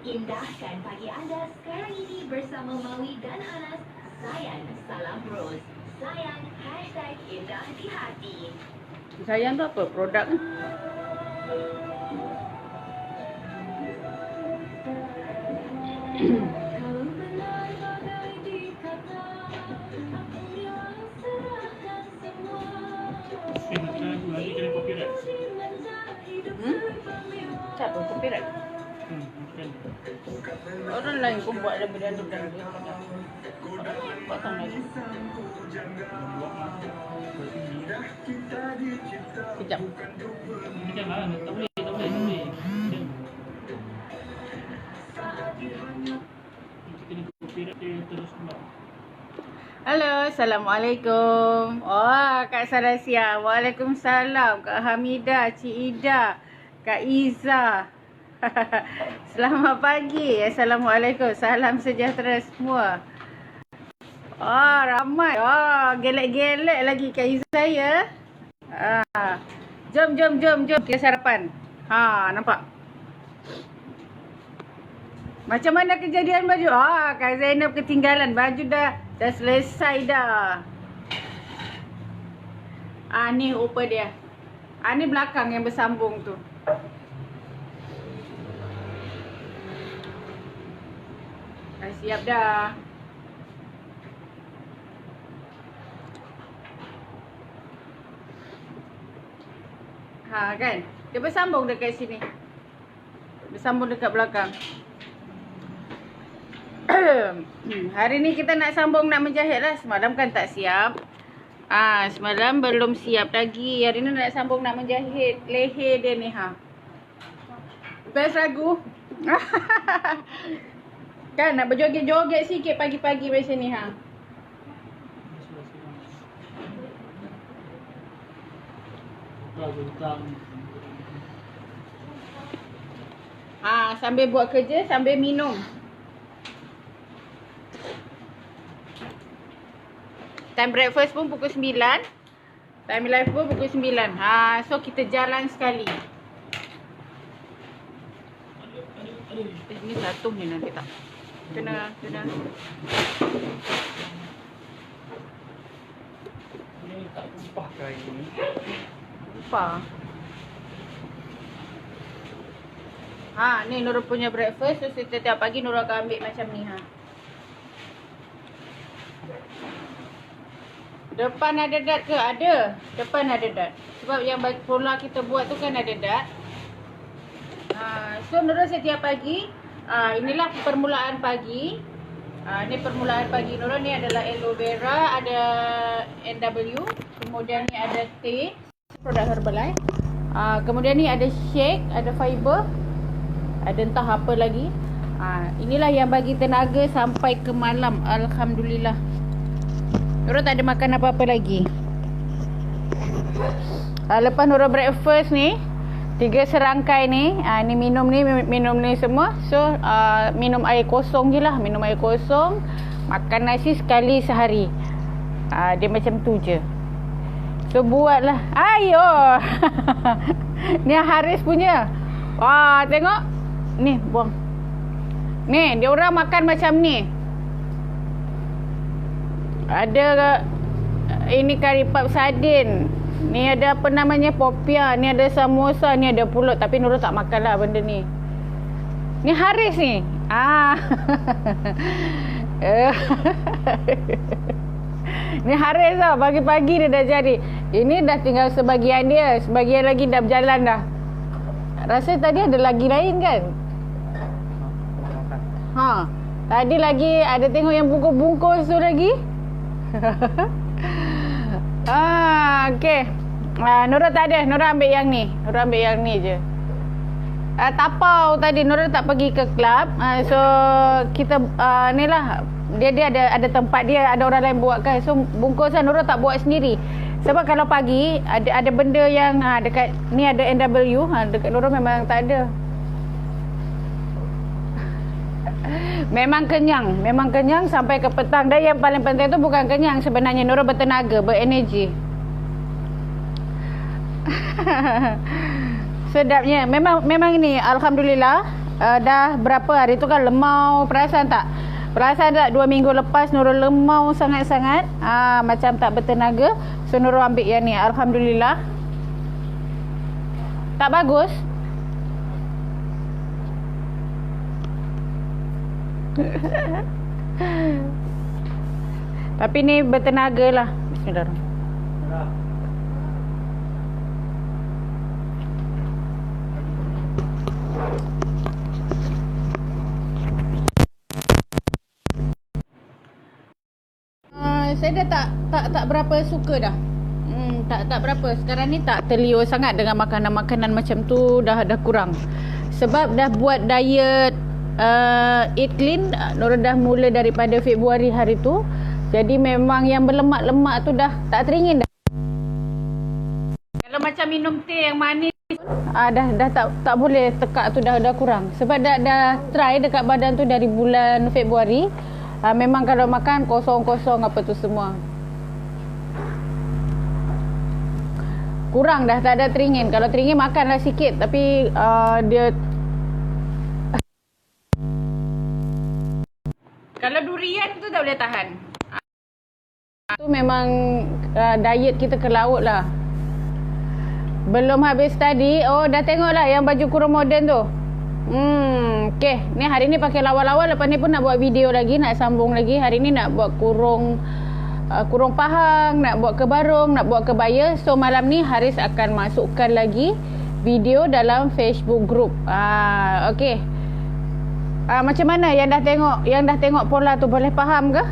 Indahkan pagi Anda sekarang ini bersama Maui dan Anas. Sayang, salam Rose. Sayang, #indah di hati. Sayang tu apa? Produk kan? Siapa copyright? Orang lain pun buat daripada dia. Potong lagi. Kejap. Jangan, tak boleh. Kita kena copyright dia terus kembali. Halo, Assalamualaikum. Oh, Kak Salasia. Waalaikumsalam. Kak Hamidah, Cik Ida, Kak Iza. Selamat pagi. Assalamualaikum. Salam sejahtera semua. Oh, ramai. Oh, gelek-gelek lagi Kak Iza ya. Jom. Kita sarapan. Nampak? Macam mana kejadian baju? Kak Zainab ketinggalan. Baju dah selesai dah. Ni upper dia. Ni belakang yang bersambung tu. Dah siap dah. Kan? Dia bersambung dekat sini. Bersambung dekat belakang. Hari ni kita nak sambung, nak menjahit lah. Semalam kan tak siap. Semalam belum siap lagi. Hari ni nak sambung, nak menjahit leher dia ni. Best ragu. Kan nak berjoget-joget sikit pagi-pagi macam ni. Sambil buat kerja, sambil minum. Time breakfast pun pukul 9. Time live pun pukul 9. So kita jalan sekali. Ini satu ni nanti tak. Kena. Ini tak upah ke hari ni? Upah. Ni Nurul punya breakfast. So setiap pagi Nurul akan ambil macam ni. Depan ada dat ke? Ada. Depan ada dat. Sebab yang pola kita buat tu kan ada dat. So Nurul setiap pagi, inilah permulaan pagi. Ni permulaan pagi Nurul. Ni adalah aloe vera, ada NW, kemudian ni ada teh, produk Herbalife. Kemudian ni ada shake, ada fiber, ada entah apa lagi. Inilah yang bagi tenaga sampai ke malam. Alhamdulillah. Nurul tak ada makan apa-apa lagi. Lepas Nurul breakfast ni, 3 serangkai ni, ni minum ni semua. So minum air kosong je lah. Minum air kosong. Makan nasi sekali sehari. Dia macam tu je. So buatlah. Ayo. Ni Haris punya. Tengok. Ni buang. Ni dia orang makan macam ni. Ada ini kari pap sardin. Ni ada apa namanya, popia. Ni ada samosa. Ni ada pulut. Tapi Nurul tak makan lah benda ni. Ni Haris ni. Ni Haris tau. Pagi-pagi dia dah jadi. Ini dah tinggal sebagian dia. Sebagian lagi dah berjalan dah. Rasa tadi ada lagi lain kan? Tadi lagi ada tengok yang bungkus-bungkus tu lagi. Okey. Nurul tak ada. Nurul ambil yang ni. Nurul ambil yang ni je. Tapau tadi Nurul tak pergi ke kelab. So kita ni lah. Dia ada tempat dia, ada orang lain buatkan. So bungkusan Nurul tak buat sendiri. Sebab kalau pagi ada benda yang dekat ni ada NW, dekat Nurul memang tak ada. Memang kenyang sampai ke petang. Dan yang paling penting tu bukan kenyang sebenarnya, Nurul bertenaga, berenergi. Sedapnya. Memang ini alhamdulillah dah berapa hari tu kan lemau, perasan tak? Perasan tak 2 minggu lepas Nurul lemau sangat-sangat. Macam tak bertenaga. So Nurul ambil yang ni, alhamdulillah. Tak bagus. Tapi ni bertenaga lah. Bismillahirrahmanirrahim. Saya dah tak berapa suka dah. Tak berapa. Sekarang ni tak terliur sangat dengan makanan-makanan macam tu, dah kurang. Sebab dah buat diet eat clean, Nurul dah mula daripada Februari hari tu. Jadi memang yang berlemak-lemak tu dah tak teringin dah. Kalau macam minum teh yang manis dah tak boleh, tekak tu dah kurang. Sebab dah try dekat badan tu dari bulan Februari. Memang kalau makan kosong-kosong apa tu semua. Kurang dah, tak ada teringin. Kalau teringin makanlah sikit, tapi dia kalau durian tu tak boleh tahan. Tu memang diet kita ke laut lah. Belum habis tadi. Oh, dah tengok lah yang baju kurung moden tu. Okay, ni hari ni pakai lawa-lawa. Lepas ni pun nak buat video lagi, nak sambung lagi. Hari ni nak buat kurung pahang, nak buat kebarung, nak buat kebaya. So malam ni Haris akan masukkan lagi video dalam Facebook group. Okay. Macam mana yang dah tengok pola tu, boleh faham ke?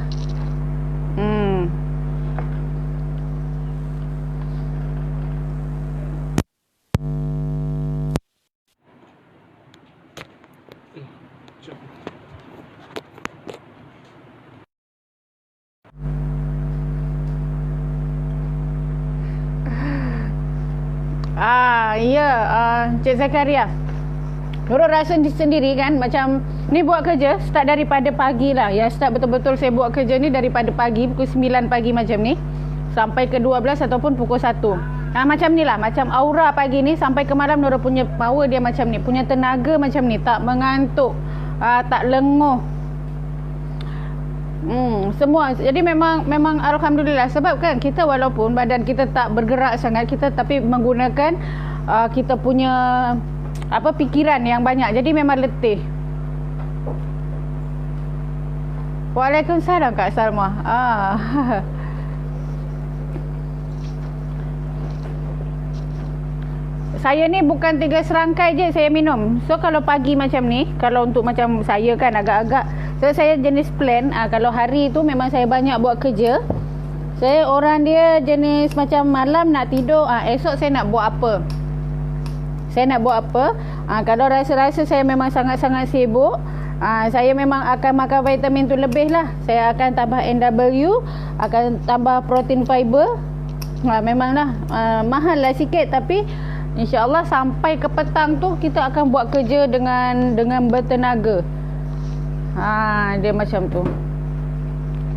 Cik Zakaria, Nurul rasa sendiri kan, macam ni buat kerja start daripada pagi lah. Ya, start betul-betul saya buat kerja ni daripada pagi, pukul 9 pagi macam ni sampai ke 12 ataupun pukul 1. Macam ni lah, macam aura pagi ni sampai ke malam Nurul punya power dia macam ni, punya tenaga macam ni, tak mengantuk, tak lenguh. Semua. Jadi memang alhamdulillah. Sebab kan kita walaupun badan kita tak bergerak sangat, kita tapi menggunakan kita punya fikiran yang banyak. Jadi memang letih. Waalaikumsalam Kak Salma. Saya ni bukan 3 serangkai je saya minum. So kalau pagi macam ni, kalau untuk macam saya kan agak-agak, so saya jenis plan. Kalau hari tu memang saya banyak buat kerja. Saya orang dia jenis macam malam nak tidur, esok saya nak buat apa. Kalau rasa-rasa saya memang sangat-sangat sibuk, saya memang akan makan vitamin tu lebih lah. Saya akan tambah NW, akan tambah protein fiber. Memanglah mahal lah sikit, tapi InsyaAllah sampai ke petang tu kita akan buat kerja dengan bertenaga. Dia macam tu.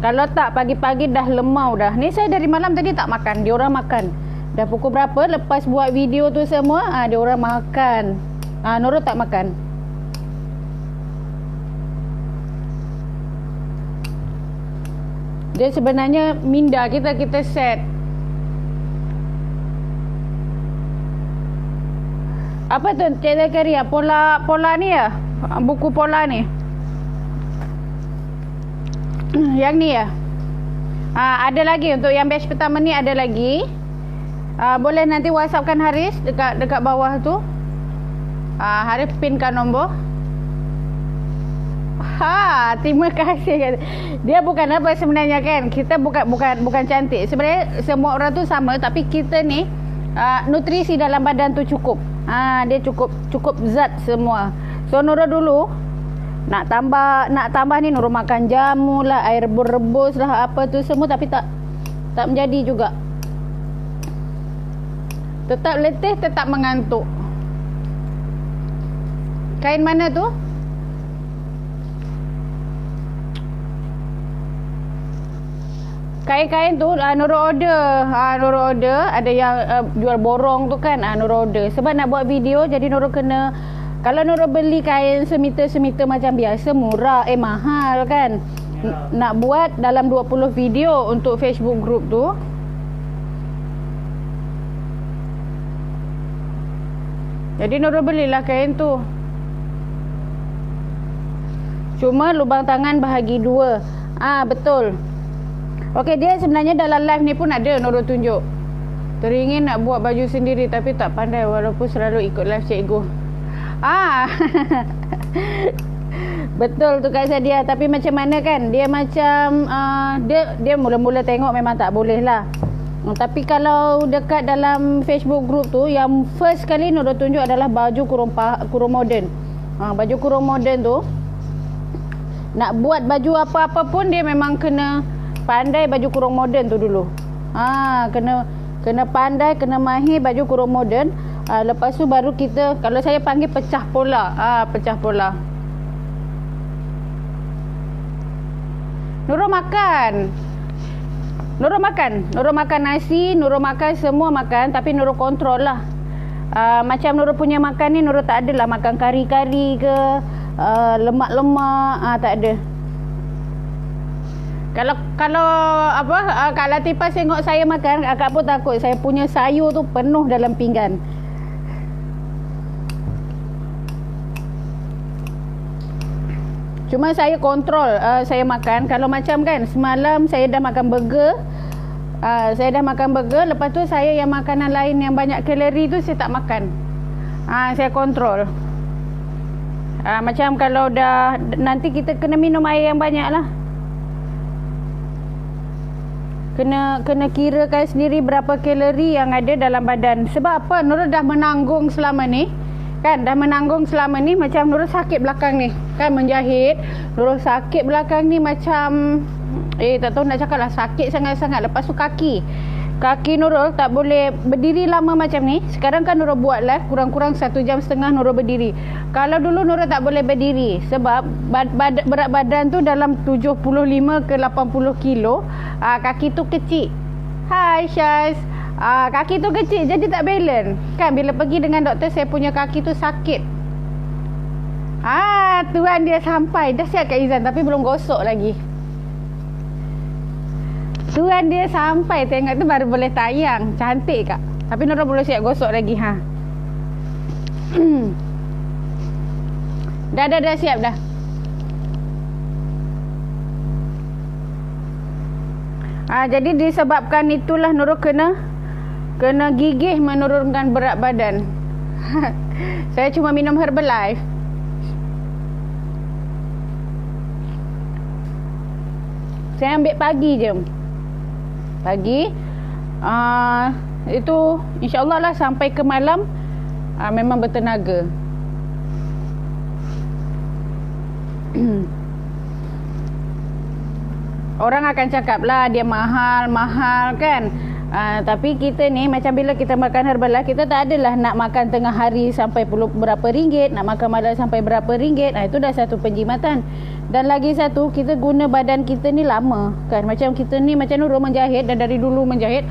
Kalau tak pagi-pagi dah lemau dah. Ni saya dari malam tadi tak makan. Dia orang makan. Dah pukul berapa lepas buat video tu semua, dia orang makan. Nurul tak makan. Dia sebenarnya minda kita set. Apa tu Cik Zakaria? Pola ni ya? Buku pola ni. Yang ni ya? Ada lagi untuk yang batch pertama ni, ada lagi. Boleh nanti WhatsAppkan Haris dekat bawah tu. Haris pinkan nombor. Terima kasih. Dia bukan apa sebenarnya kan. Kita bukan cantik. Sebenarnya semua orang tu sama, tapi kita ni nutrisi dalam badan tu cukup. Dia cukup zat semua. So Nurul dulu nak tambah ni, Nurul makan jamu lah, air rebus lah, apa tu semua, tapi tak menjadi juga. Tetap letih, tetap mengantuk. Kain mana tu? kain-kain tu Nurul order. Nurul order. Ada yang jual borong tu kan. Nurul order. Sebab nak buat video, jadi Nurul kena, kalau Nurul beli kain semiter-semiter macam biasa, murah, mahal kan. Nak buat dalam 20 video untuk Facebook group tu. Jadi Nurul belilah kain tu. Cuma lubang tangan bahagi 2. Betul. Okey, dia sebenarnya dalam live ni pun ada Nurul tunjuk. Teringin nak buat baju sendiri tapi tak pandai walaupun selalu ikut live cikgu. Betul tu Kak Sadia. Tapi macam mana kan? Dia macam dia mula-mula tengok memang tak boleh lah. Tapi kalau dekat dalam Facebook group tu, yang first kali Nurul tunjuk adalah baju kurung moden. Baju kurung moden tu, nak buat baju apa-apa pun dia memang kena pandai baju kurung moden tu dulu. Kena pandai, kena mahir baju kurung moden. Lepas tu baru kita, kalau saya panggil pecah pola. Pecah pola. Nurul makan nasi, Nurul makan semua makan, tapi Nurul kontrol lah. Macam Nurul punya makan ni, Nurul tak adalah makan kari-kari ke, lemak-lemak, tak ada. Kalau Kak Latifah tengok saya makan, akak pun takut. Saya punya sayur tu penuh dalam pinggan. Cuma saya kontrol saya makan. Kalau macam kan, semalam saya dah makan burger. Lepas tu saya yang makanan lain yang banyak kalori tu saya tak makan. Saya kontrol. Macam kalau dah, nanti kita kena minum air yang banyak lah. Kena kirakan sendiri berapa kalori yang ada dalam badan. Sebab apa? Nurul dah menanggung selama ni. Kan, dah menanggung selama ni. Macam Nurul sakit belakang ni. Kan, menjahit. Nurul sakit belakang ni macam, tak tahu nak cakap lah. Sakit sangat-sangat. Lepas tu kaki Nurul tak boleh berdiri lama macam ni. Sekarang kan Nurul buat live kurang-kurang 1.5 jam Nurul berdiri. Kalau dulu Nurul tak boleh berdiri sebab berat badan tu dalam 75 ke 80 kilo. Kaki tu kecil. Hai Syaz. Kaki tu kecil jadi tak balance. Kan bila pergi dengan doktor, saya punya kaki tu sakit. Tuan dia sampai. Dah siap Kak Izan tapi belum gosok lagi. Tuan dia sampai, tengok tu baru boleh tayang. Cantik Kak. Tapi Nurul belum siap gosok lagi. Dah siap dah. Jadi disebabkan itulah Nurul kena gigih menurunkan berat badan. Saya cuma minum Herbalife. Saya ambil pagi je. Itu insyaAllah lah sampai ke malam memang bertenaga. Orang akan cakap lah dia mahal kan. Tapi kita ni macam bila kita makan Herbalife, kita tak adalah nak makan tengah hari sampai berapa ringgit, nak makan malam sampai berapa ringgit. Itu dah satu penjimatan. Dan lagi satu, kita guna badan kita ni lama kan. Macam kita ni, macam Nurul menjahit, dan dari dulu menjahit,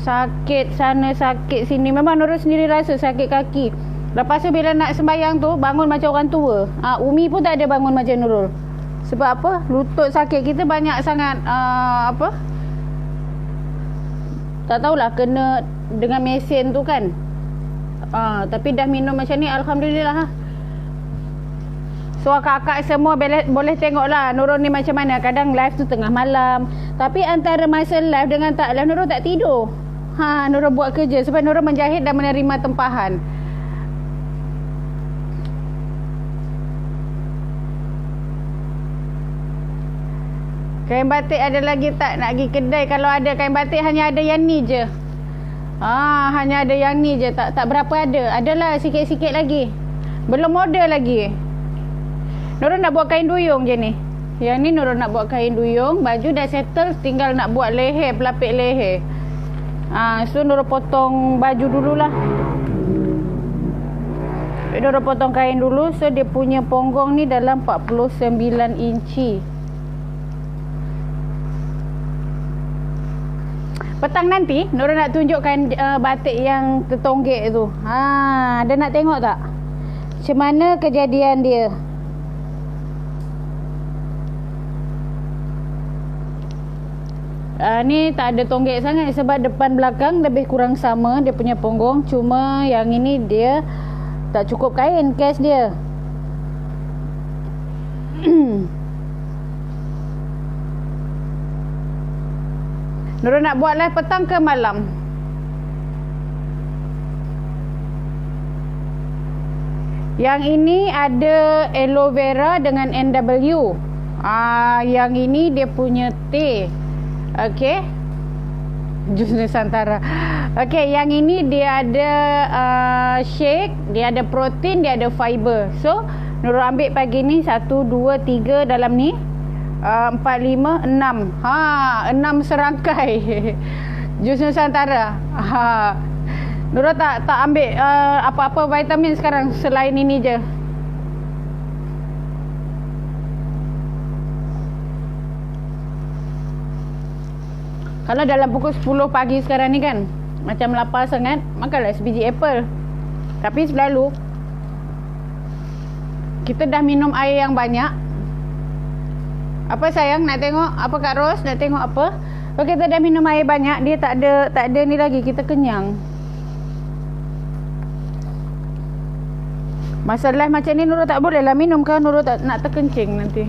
sakit sana sakit sini. Memang Nurul sendiri rasa sakit kaki. Lepas tu bila nak sembahyang tu, bangun macam orang tua. Umi pun tak ada bangun macam Nurul. Sebab apa? Lutut sakit. Kita banyak sangat tak tahulah, kena dengan mesin tu kan. Tapi dah minum macam ni, alhamdulillah. So kakak semua boleh tengok lah Nurul ni macam mana. Kadang live tu tengah malam. Tapi antara masa live dengan tak live, Nurul tak tidur. Nurul buat kerja. Sebab Nurul menjahit dan menerima tempahan. Kain batik ada lagi tak? Nak pergi kedai. Kalau ada kain batik, hanya ada yang ni je. Hanya ada yang ni je. Tak berapa ada. Adalah sikit-sikit lagi. Belum order lagi. Nurul nak buat kain duyung je ni. Yang ni Nurul nak buat kain duyung. Baju dah settle, tinggal nak buat leher, pelapik leher. So Nurul potong baju dululah. Nurul potong kain dulu. So dia punya ponggong ni dalam 49 inci. Petang nanti Nurul nak tunjukkan batik yang tertonggek tu. Ada nak tengok tak? Macam mana kejadian dia? Ni tak ada tonggek sangat sebab depan belakang lebih kurang sama dia punya punggung. Cuma yang ini dia tak cukup kain kes dia. Nurul nak buat live petang ke malam? Yang ini ada aloe vera dengan NW. Yang ini dia punya teh. Okey. Jus Nusantara. Okey, yang ini dia ada shake, dia ada protein, dia ada fiber. So, Nurul ambil pagi ni 1, 2, 3 dalam ni. 4, 5, 6. 6 serangkai. Jus Nusantara. Nurul tak ambil apa-apa vitamin sekarang selain ini je. Kalau dalam pukul 10 pagi sekarang ni kan, macam lapar sangat, makanlah sebiji apple. Tapi selalu kita dah minum air yang banyak. Apa sayang nak tengok? Apa Kak Ros nak tengok apa? Kalau kita dah minum air banyak, dia tak ada ni lagi, kita kenyang. Masalah macam ni Nurul tak boleh lah minum kan, Nurul tak nak terkencing nanti.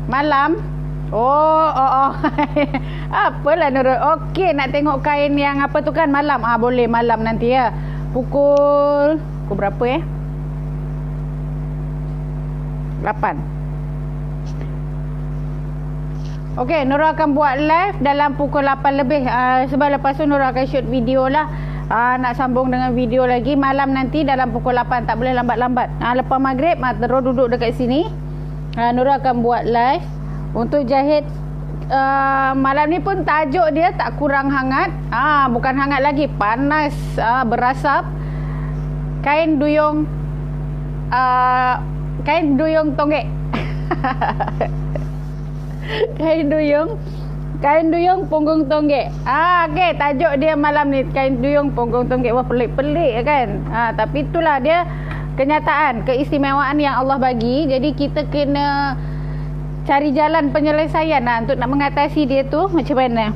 Malam. Oh. Apalah Nurul. Okey, nak tengok kain yang apa tu kan malam. Boleh malam nanti ya. Pukul berapa 8. Okey, Nurul akan buat live dalam pukul 8 lebih. Sebab lepas tu Nurul akan shoot video lah. Nak sambung dengan video lagi malam nanti dalam pukul 8. Tak boleh lambat-lambat. Lepas maghrib terus duduk dekat sini. Nurul akan buat live untuk jahit. Malam ni pun tajuk dia tak kurang hangat. Bukan hangat lagi, panas, berasap. Kain duyung tonggek. Kain duyung punggung tonggek. Okey, tajuk dia malam ni kain duyung punggung tonggek. Wah, pelik-pelik kan. Tapi itulah dia kenyataan, keistimewaan yang Allah bagi. Jadi kita kena cari jalan penyelesaian untuk nak mengatasi dia tu macam mana.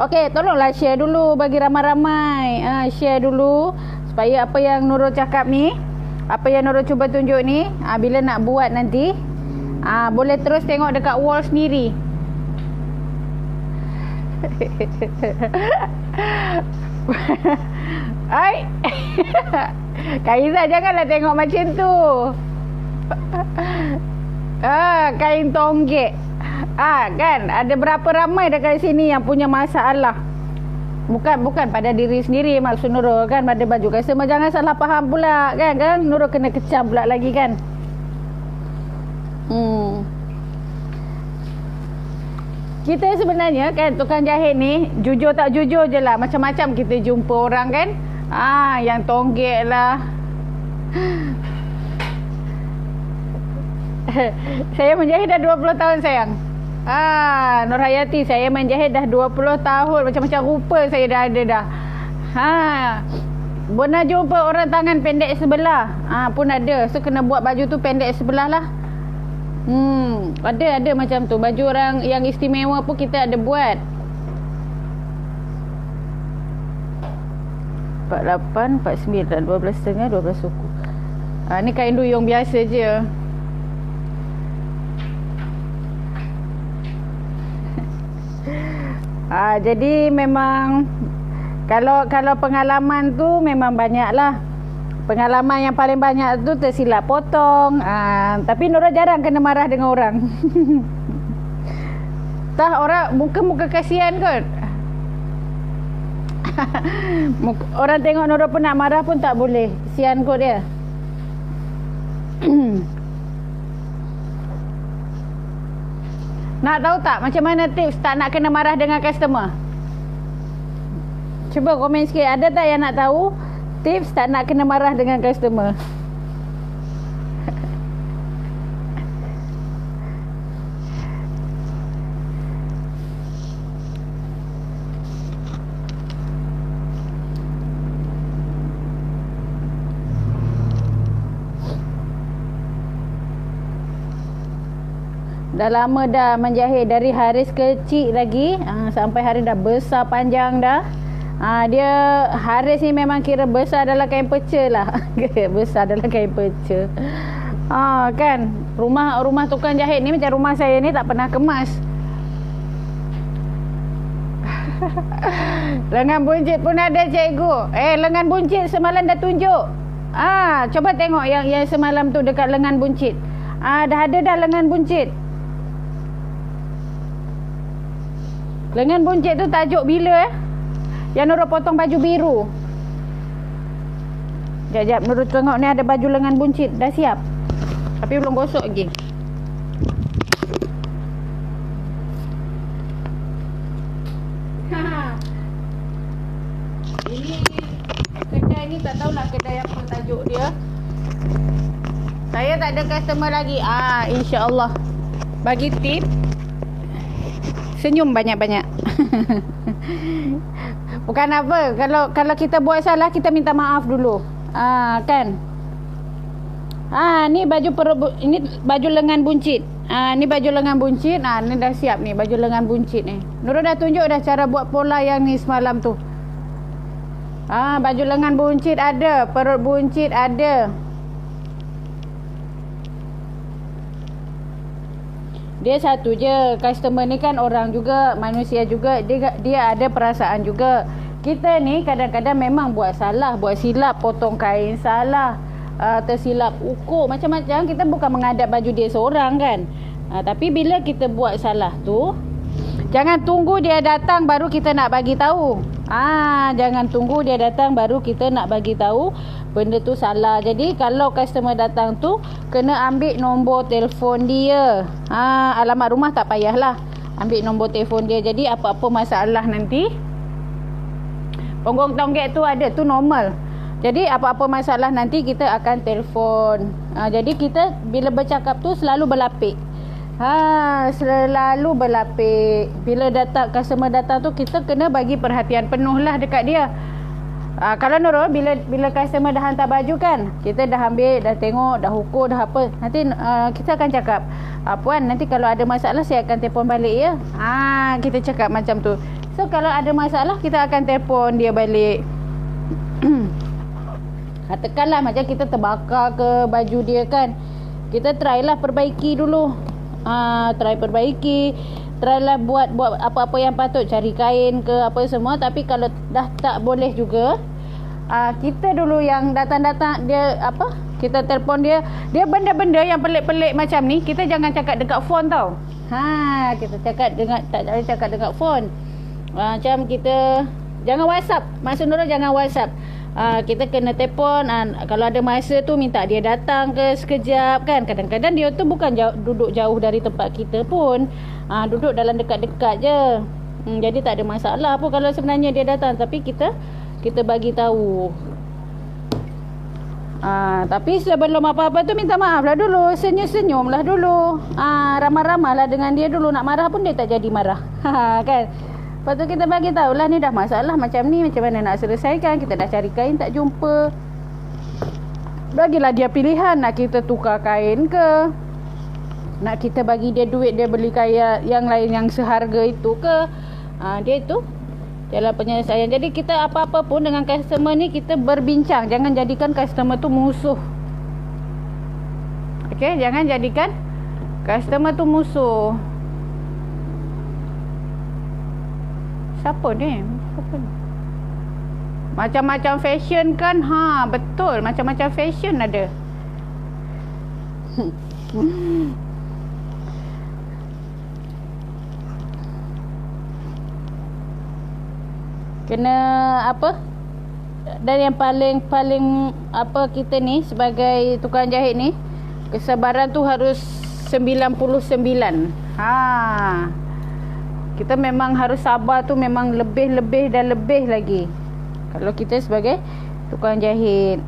Okey, tolonglah share dulu bagi ramai-ramai. Share dulu supaya apa yang Nurul cakap ni, apa yang Nurul cuba tunjuk ni, bila nak buat nanti, boleh terus tengok dekat wall sendiri. Ai. Kaiza janganlah tengok macam tu. Kain tonggek. Kan ada berapa ramai dekat sini yang punya masalah. Bukan pada diri sendiri maksud Nurul kan, pada baju customer. Jangan salah faham pula kan Nurul kena kecam pula lagi kan. Kita sebenarnya kan tukang jahit ni jujur tak jujur je lah. Macam-macam kita jumpa orang kan. Yang tonggek lah. Saya menjahit dah 20 tahun sayang. Nurhayati, saya menjahit dah 20 tahun. Macam-macam rupa saya dah ada dah. Pernah jumpa orang tangan pendek sebelah pun ada. So kena buat baju tu pendek sebelah lah. Ada macam tu. Baju orang yang istimewa pun kita ada buat. 48, 49, 12.5, 12 suku. Ni kain duyung biasa je. Jadi memang kalau pengalaman tu memang banyak lah. Pengalaman yang paling banyak tu tersilap potong. Tapi Nurul jarang kena marah dengan orang. Orang muka-muka kasihan kot. Orang tengok Nurul pun nak marah pun tak boleh. Kasihan kot dia. Nak tahu tak macam mana tips tak nak kena marah dengan customer? Cuba komen sikit. Ada tak yang nak tahu tips tak nak kena marah dengan customer? Dah lama dah menjahit, dari Haris kecil lagi sampai Haris dah besar panjang dah. Dia Haris ni memang kira besar dalam kain pecel lah. Besar dalam kain pecel. Kan rumah tukang jahit ni macam rumah saya ni, tak pernah kemas. Lengan buncit pun ada cikgu. Lengan buncit semalam dah tunjuk. Coba tengok yang semalam tu dekat lengan buncit. Dah ada dah lengan buncit. Lengan buncit tu tajuk bila yang Nurul potong baju biru. Jap Nurul tengok ni ada baju lengan buncit. Dah siap. Tapi belum gosok lagi. Ini kedai ni tak tahulah kedai apa tajuk dia. Saya tak ada customer lagi. InsyaAllah. Bagi tip, senyum banyak-banyak. Bukan apa, kalau kita buat salah, kita minta maaf dulu. Kan? Ni ini baju lengan buncit. Ni baju lengan buncit. Ni dah siap ni baju lengan buncit ni. Nurul dah tunjuk dah cara buat pola yang ni semalam tu. Baju lengan buncit ada, perut buncit ada. Dia satu je, customer ni kan orang juga, manusia juga, dia ada perasaan juga. Kita ni kadang-kadang memang buat salah, buat silap, potong kain salah, tersilap ukur macam-macam. Kita bukan menghadap baju dia seorang kan. Tapi bila kita buat salah tu, jangan tunggu dia datang baru kita nak bagi tahu. Jangan tunggu dia datang baru kita nak bagi tahu benda tu salah. Jadi kalau customer datang tu, kena ambil nombor telefon dia. Alamat rumah tak payahlah. Ambil nombor telefon dia. Jadi apa-apa masalah nanti, ponggong tonggek tu ada, tu normal. Jadi apa-apa masalah nanti kita akan telefon. Jadi kita bila bercakap tu selalu berlapik. Selalu berlapik. Bila customer datang tu, kita kena bagi perhatian penuh lah dekat dia. Kalau Nurul, bila customer dah hantar baju kan, kita dah ambil, dah tengok, dah ukur, dah apa, nanti kita akan cakap, Puan, nanti kalau ada masalah saya akan telefon balik ya. Kita cakap macam tu. So kalau ada masalah, kita akan telefon dia balik. Katakanlah macam kita terbakar ke baju dia kan, kita try lah perbaiki dulu. Try perbaiki, try lah buat apa-apa yang patut, cari kain ke apa semua. Tapi kalau dah tak boleh juga, kita dulu yang datang-datang dia kita telefon dia benda-benda yang pelik-pelik macam ni, kita jangan cakap dekat phone tau. Kita cakap tak boleh cakap dekat phone. Macam kita jangan WhatsApp. Maksud Nurul jangan WhatsApp. Kita kena telefon. Kalau ada masa tu minta dia datang ke sekejap kan. Kadang-kadang dia tu bukan duduk jauh dari tempat kita pun, duduk dalam dekat-dekat je. Jadi tak ada masalah pun kalau sebenarnya dia datang. Tapi kita bagi tahu. Tapi sebelum apa-apa tu minta maaf lah dulu, senyum-senyum lah dulu, ramah-ramah lah dengan dia dulu. Nak marah pun dia tak jadi marah. Kan. Lepas tu kita bagi tahulah ni dah masalah macam ni, macam mana nak selesaikan. Kita dah cari kain tak jumpa. Bagilah dia pilihan, nak kita tukar kain ke, nak kita bagi dia duit dia beli kain yang lain yang seharga itu ke. Dia tu jalan penyelesaian. Jadi kita apa-apa pun dengan customer ni, kita berbincang. Jangan jadikan customer tu musuh. Okey, jangan jadikan customer tu musuh. Siapa ni? Macam-macam fashion kan? Betul. Macam-macam fashion ada. Kena apa? Dan yang paling kita ni sebagai tukang jahit ni, kesabaran tu harus 99. Kita memang harus sabar tu, memang lebih dan lebih lagi kalau kita sebagai tukang jahit.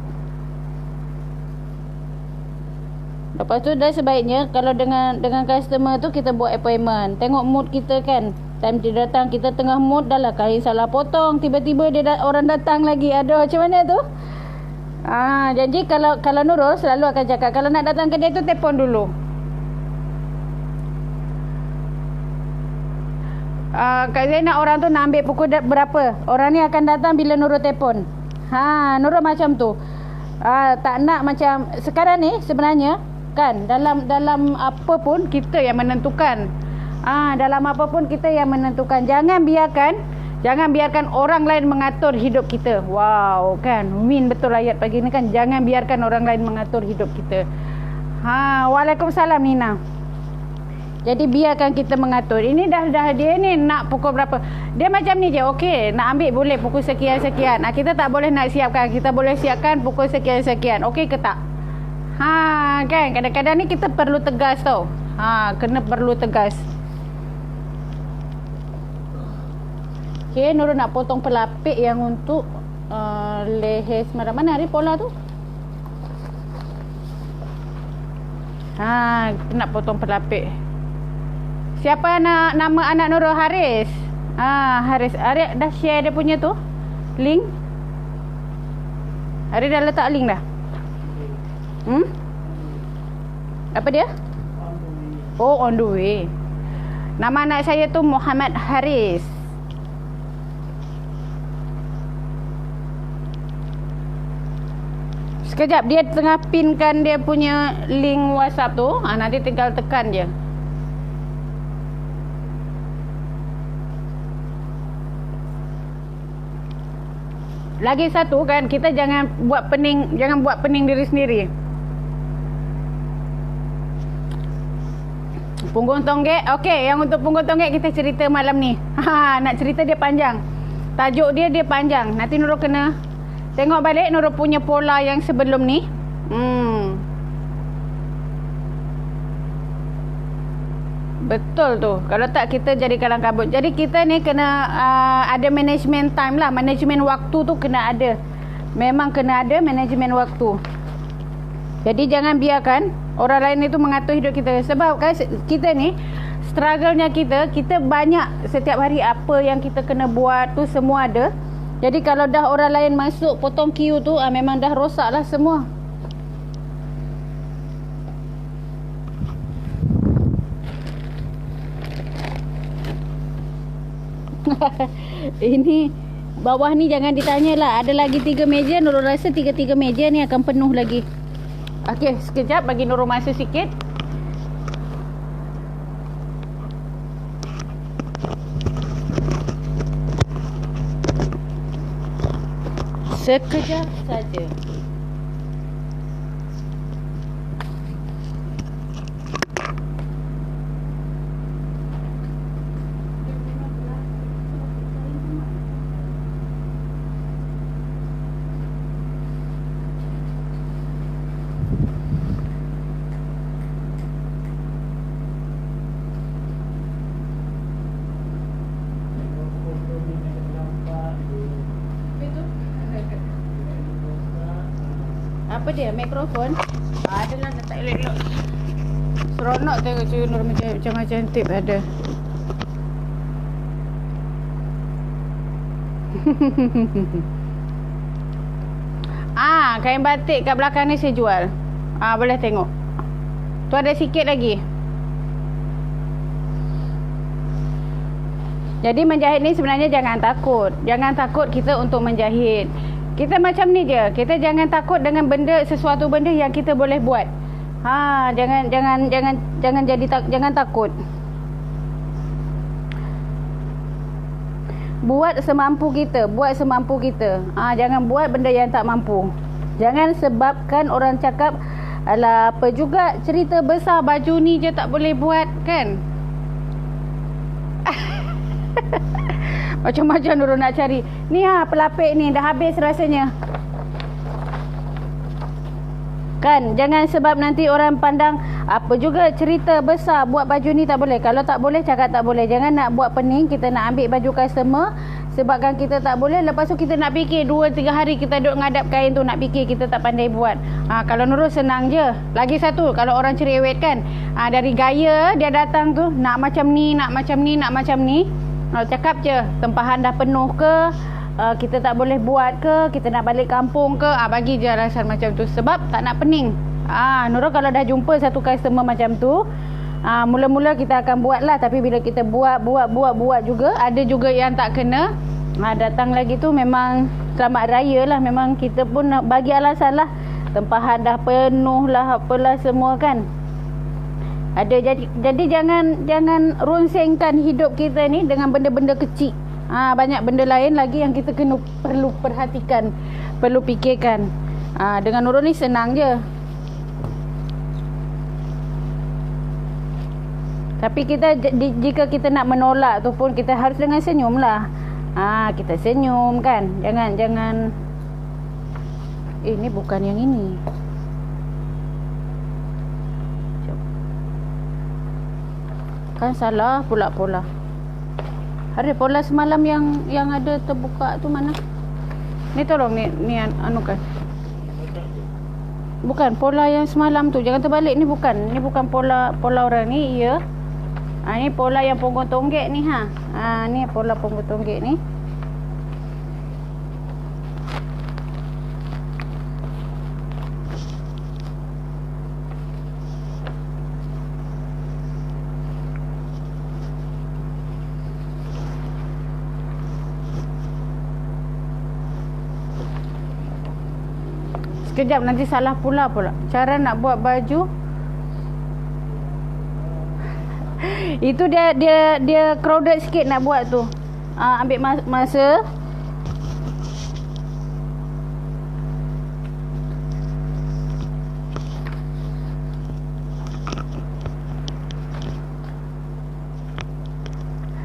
Lepas tu dah sebaiknya kalau dengan customer tu kita buat appointment. Tengok mood kita kan. Time dia datang, kita tengah mood, dah lah kain salah potong, tiba-tiba orang datang lagi. Aduh, macam mana tu? Janji kalau Nurul selalu akan cakap, kalau nak datang ke dia tu telefon dulu. Kak Zainab, orang tu nak ambil pukul berapa? Orang ni akan datang bila Nurul telefon. Nurul macam tu. Tak nak macam sekarang ni sebenarnya kan, dalam apa pun kita yang menentukan. Dalam apa pun kita yang menentukan. Jangan biarkan orang lain mengatur hidup kita. Wow, kan? Win betul ayat pagi ni kan. Jangan biarkan orang lain mengatur hidup kita. Waalaikumsalam Nina. Jadi biarkan kita mengatur. Ini dah dia ni nak pukul berapa. Dia macam ni je. Okey, nak ambil boleh pukul sekian-sekian. Kita tak boleh nak siapkan. Kita boleh siapkan pukul sekian-sekian. Okey ke tak? Kan kadang-kadang ni kita perlu tegas tau. Kena perlu tegas. Okey, Nurul nak potong pelapik yang untuk leher semara. Mana hari pola tu? Nak potong pelapik. Siapa nama anak Nurul? Haris. Haris. Haris dah share dia punya tu link. Haris dah letak link dah. Apa dia? On the way. Nama anak saya tu Muhammad Haris. Sekejap, dia tengah pinkan dia punya link WhatsApp tu. Nanti tinggal tekan je. Lagi satu kan, kita jangan buat pening diri sendiri. Punggung tonggek. Okey, yang untuk punggung tonggek kita cerita malam ni. Nak cerita dia panjang. Tajuk dia panjang. Nanti Nurul kena tengok balik Nurul punya pola yang sebelum ni. Betul tu. Kalau tak kita jadi kalang kabut. Jadi kita ni kena ada management time lah. Management waktu tu kena ada. Memang kena ada management waktu. Jadi jangan biarkan orang lain itu mengatur hidup kita. Sebab kan kita ni struggle-nya kita banyak setiap hari apa yang kita kena buat tu semua ada. Jadi kalau dah orang lain masuk potong queue tu memang dah rosak lah semua. Ini bawah ni jangan ditanya lah. Ada lagi 3 meja. Nurul rasa 3 meja ni akan penuh lagi. Okey, sekejap bagi Nurul masa sikit. Sekejap saja. Apa dia? Mikrofon? Adalah letak elok-elok. Seronok tengok cuy Nur macam-macam tip ada. Kain batik kat belakang ni saya jual. Boleh tengok. Tu ada sikit lagi. Jadi menjahit ni sebenarnya jangan takut. Jangan takut kita untuk menjahit. Kita macam ni je. Kita jangan takut dengan sesuatu benda yang kita boleh buat. Jangan takut. Buat semampu kita. Jangan buat benda yang tak mampu. Jangan sebabkan orang cakap, alah apa juga cerita besar baju ni je tak boleh buat kan. Macam-macam Nurul nak cari. Ni pelapik ni dah habis rasanya. Kan, jangan sebab nanti orang pandang apa juga cerita besar buat baju ni tak boleh. Kalau tak boleh cakap tak boleh. Jangan nak buat pening kita nak ambil baju customer sebabkan kita tak boleh. Lepas tu kita nak fikir 2-3 hari kita duduk ngadap kain tu nak fikir kita tak pandai buat. Kalau Nurul senang je. Lagi satu, kalau orang cerewet kan, dari gaya dia datang tu nak macam ni, nak macam ni, nak macam ni. Cakap je tempahan dah penuh ke, kita tak boleh buat ke, kita nak balik kampung ke, bagi je alasan macam tu sebab tak nak pening. Nurul kalau dah jumpa satu customer macam tu, Mula-mula kita akan buat lah, tapi bila kita buat juga, ada juga yang tak kena. Datang lagi tu memang selamat raya lah. Memang kita pun nak bagi alasan lah, tempahan dah penuh lah, apalah semua kan. Jadi jangan runsingkan hidup kita ni dengan benda-benda kecil. Banyak benda lain lagi yang kita perlu perhatikan, perlu fikirkan. Dengan Nurul ni senang je. Tapi jika kita nak menolak tu pun kita harus dengan senyum lah. Kita senyum kan. Jangan ni bukan yang ini. Kan salah pula pola. Ada pola semalam yang ada terbuka tu mana? Ni tolong ni anukan. Bukan pola yang semalam tu. Jangan terbalik, ni bukan. Ni bukan pola orang ni, ya. Ni pola yang punggung tonggek ni ni pola punggung tonggek ni. Sekejap nanti salah pula. Cara nak buat baju itu dia crowded sikit nak buat tu. Ambil masa.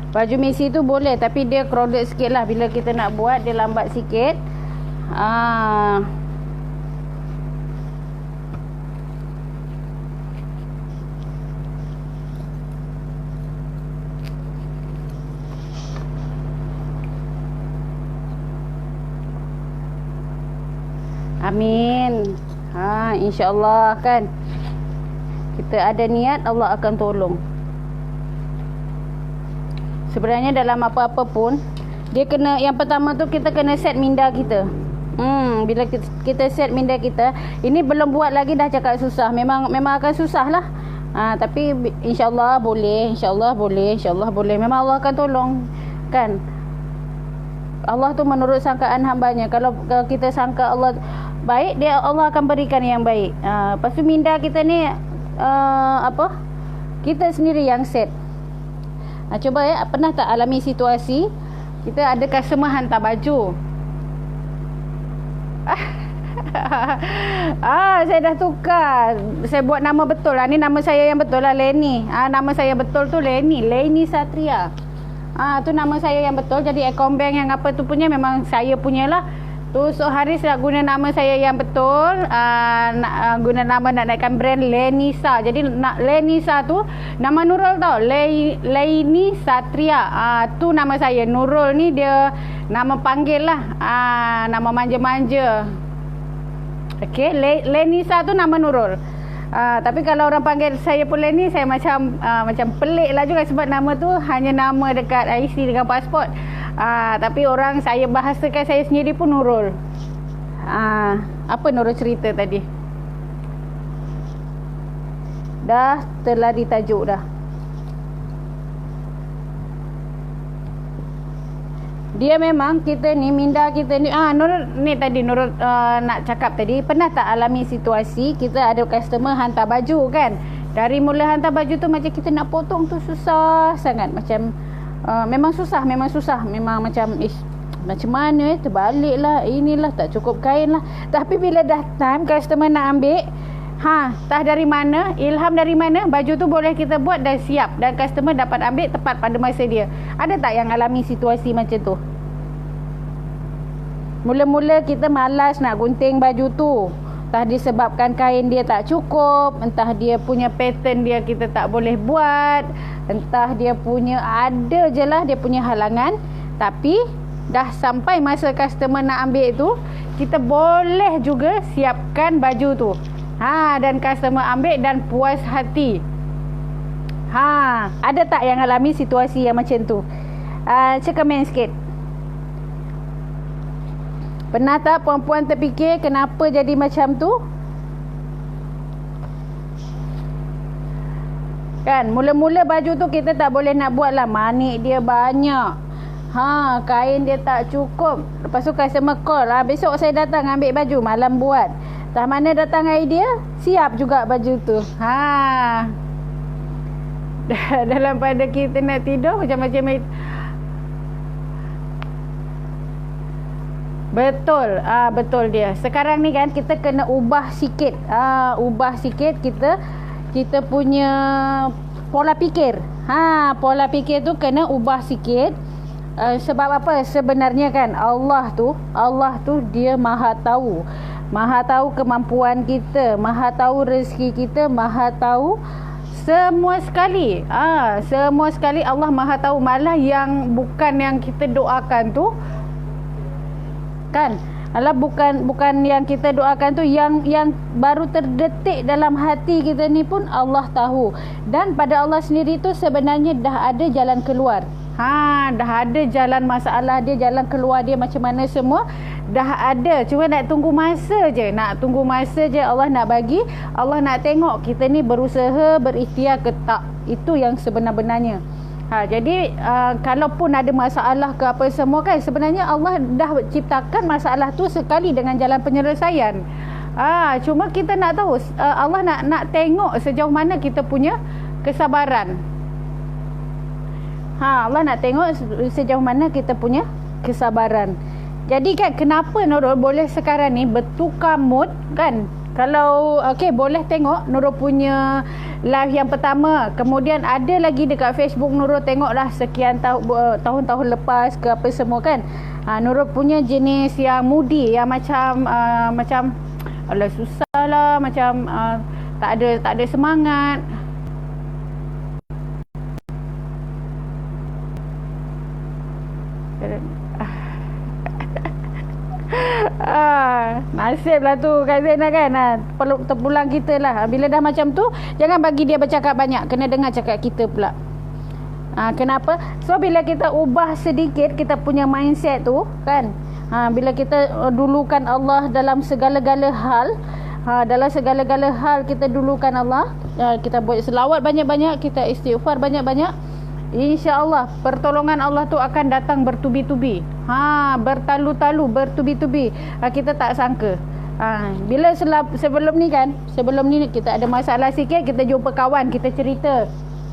Baju Messi tu boleh, tapi dia crowded sikit lah. Bila kita nak buat, dia lambat sikit. Amin. InsyaAllah kan. Kita ada niat, Allah akan tolong. Sebenarnya dalam apa-apa pun, dia kena, yang pertama tu kita kena set minda kita. Bila kita set minda kita, ini belum buat lagi dah cakap susah. Memang akan susah lah. Tapi insyaAllah boleh. InsyaAllah boleh. Memang Allah akan tolong kan. Allah tu menurut sangkaan hambanya. Kalau kita sangka Allah baik, Allah akan berikan yang baik. Lepas tu minda kita ni kita sendiri yang set. Cuba pernah tak alami situasi kita ada customer hantar baju. Saya dah tukar. Saya buat nama betul lah. Ni nama saya yang betul lah, Leni. Nama saya betul tu Leni Satria. Tu nama saya yang betul. Jadi account bank yang apa tu punya memang saya punya lah. Tu so Haris nak guna nama saya yang betul, guna nama nak naikkan brand Lenisa. Jadi Lenisa tu nama Nurul tau, Leni Satria. Tu nama saya. Nurul ni dia nama panggil lah, nama manja-manja. Okey, Lenisa tu nama Nurul. Tapi kalau orang panggil saya pun Leni, saya macam pelik lah juga, sebab nama tu hanya nama dekat IC dengan pasport. Tapi orang saya bahasakan saya sendiri pun Nurul. Apa Nurul cerita tadi? Dah telah ditajuk dah. Dia memang kita ni, minda kita ni. Nurul ni tadi Nurul nak cakap tadi, pernah tak alami situasi kita ada customer hantar baju kan? Dari mula hantar baju tu macam kita nak potong tu susah sangat. Macam memang susah. Memang macam macam mana terbalik lah, inilah tak cukup kain lah. Tapi bila dah time customer nak ambil, tah dari mana, ilham dari mana, baju tu boleh kita buat dan siap, dan customer dapat ambil tepat pada masa dia. Ada tak yang alami situasi macam tu? Mula-mula kita malas nak gunting baju tu, entah disebabkan kain dia tak cukup, entah dia punya pattern dia kita tak boleh buat, entah dia punya ada je lah dia punya halangan. Tapi dah sampai masa customer nak ambil tu, kita boleh juga siapkan baju tu. Dan customer ambil dan puas hati. Ada tak yang alami situasi yang macam tu? Komen sikit. Pernah tak puan-puan terfikir kenapa jadi macam tu? Kan, mula-mula baju tu kita tak boleh nak buat lah. Manik dia banyak. Kain dia tak cukup. Lepas tu customer call lah. Besok saya datang ambil baju, malam buat. Tak mana datang idea, siap juga baju tu. Dalam pada kita nak tidur macam-macam itu. Betul. Betul dia. Sekarang ni kan kita kena ubah sikit. Ubah sikit kita punya pola fikir. Pola fikir tu kena ubah sikit. Sebab apa? Sebenarnya kan Allah tu dia Maha tahu. Maha tahu kemampuan kita, Maha tahu rezeki kita, Maha tahu semua sekali. Semua sekali Allah Maha tahu. Malah yang bukan yang kita doakan tu kan, alah bukan yang kita doakan tu, yang baru terdetik dalam hati kita ni pun Allah tahu. Dan pada Allah sendiri tu sebenarnya dah ada jalan keluar. Dah ada jalan masalah dia, jalan keluar dia macam mana semua dah ada. Cuma nak tunggu masa je. Allah nak bagi, Allah nak tengok kita ni berusaha, berikhtiar ke tak. Itu yang sebenar-benarnya. Jadi kalaupun ada masalah ke apa semua kan, sebenarnya Allah dah ciptakan masalah tu sekali dengan jalan penyelesaian. Cuma kita nak tahu, Allah nak tengok sejauh mana kita punya kesabaran. Allah nak tengok sejauh mana kita punya kesabaran. Jadi kan kenapa Nurul boleh sekarang ni bertukar mood kan? Kalau boleh tengok Nurul punya live yang pertama, kemudian ada lagi dekat Facebook Nurul tengoklah sekian tahun-tahun lepas ke apa semua kan. Nurul punya jenis yang moody, yang macam alah susah lah, macam tak ada semangat. Nasib lah tu Kak Zainal kan. Perlu terpulang kita lah. Bila dah macam tu, jangan bagi dia bercakap banyak, kena dengar cakap kita pula. Kenapa? So bila kita ubah sedikit kita punya mindset tu kan, bila kita dulukan Allah dalam segala-gala hal, dalam segala-gala hal kita dulukan Allah, kita buat selawat banyak-banyak, kita istighfar banyak-banyak, InsyaAllah pertolongan Allah tu akan datang bertubi-tubi. Bertalu-talu, bertubi-tubi. Kita tak sangka. Bila sebelum ni kita ada masalah sikit, kita jumpa kawan, kita cerita.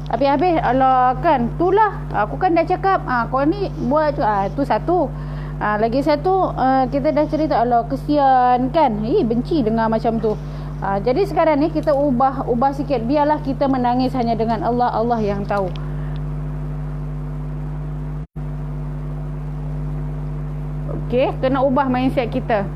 Habis-habis, alah kan, itulah aku kan dah cakap, kau ni buat tu satu. Lagi satu, kita dah cerita, alah kesian kan, benci dengar macam tu. Jadi sekarang ni kita ubah sikit. Biarlah kita menangis hanya dengan Allah yang tahu. Okey, kena ubah mindset kita.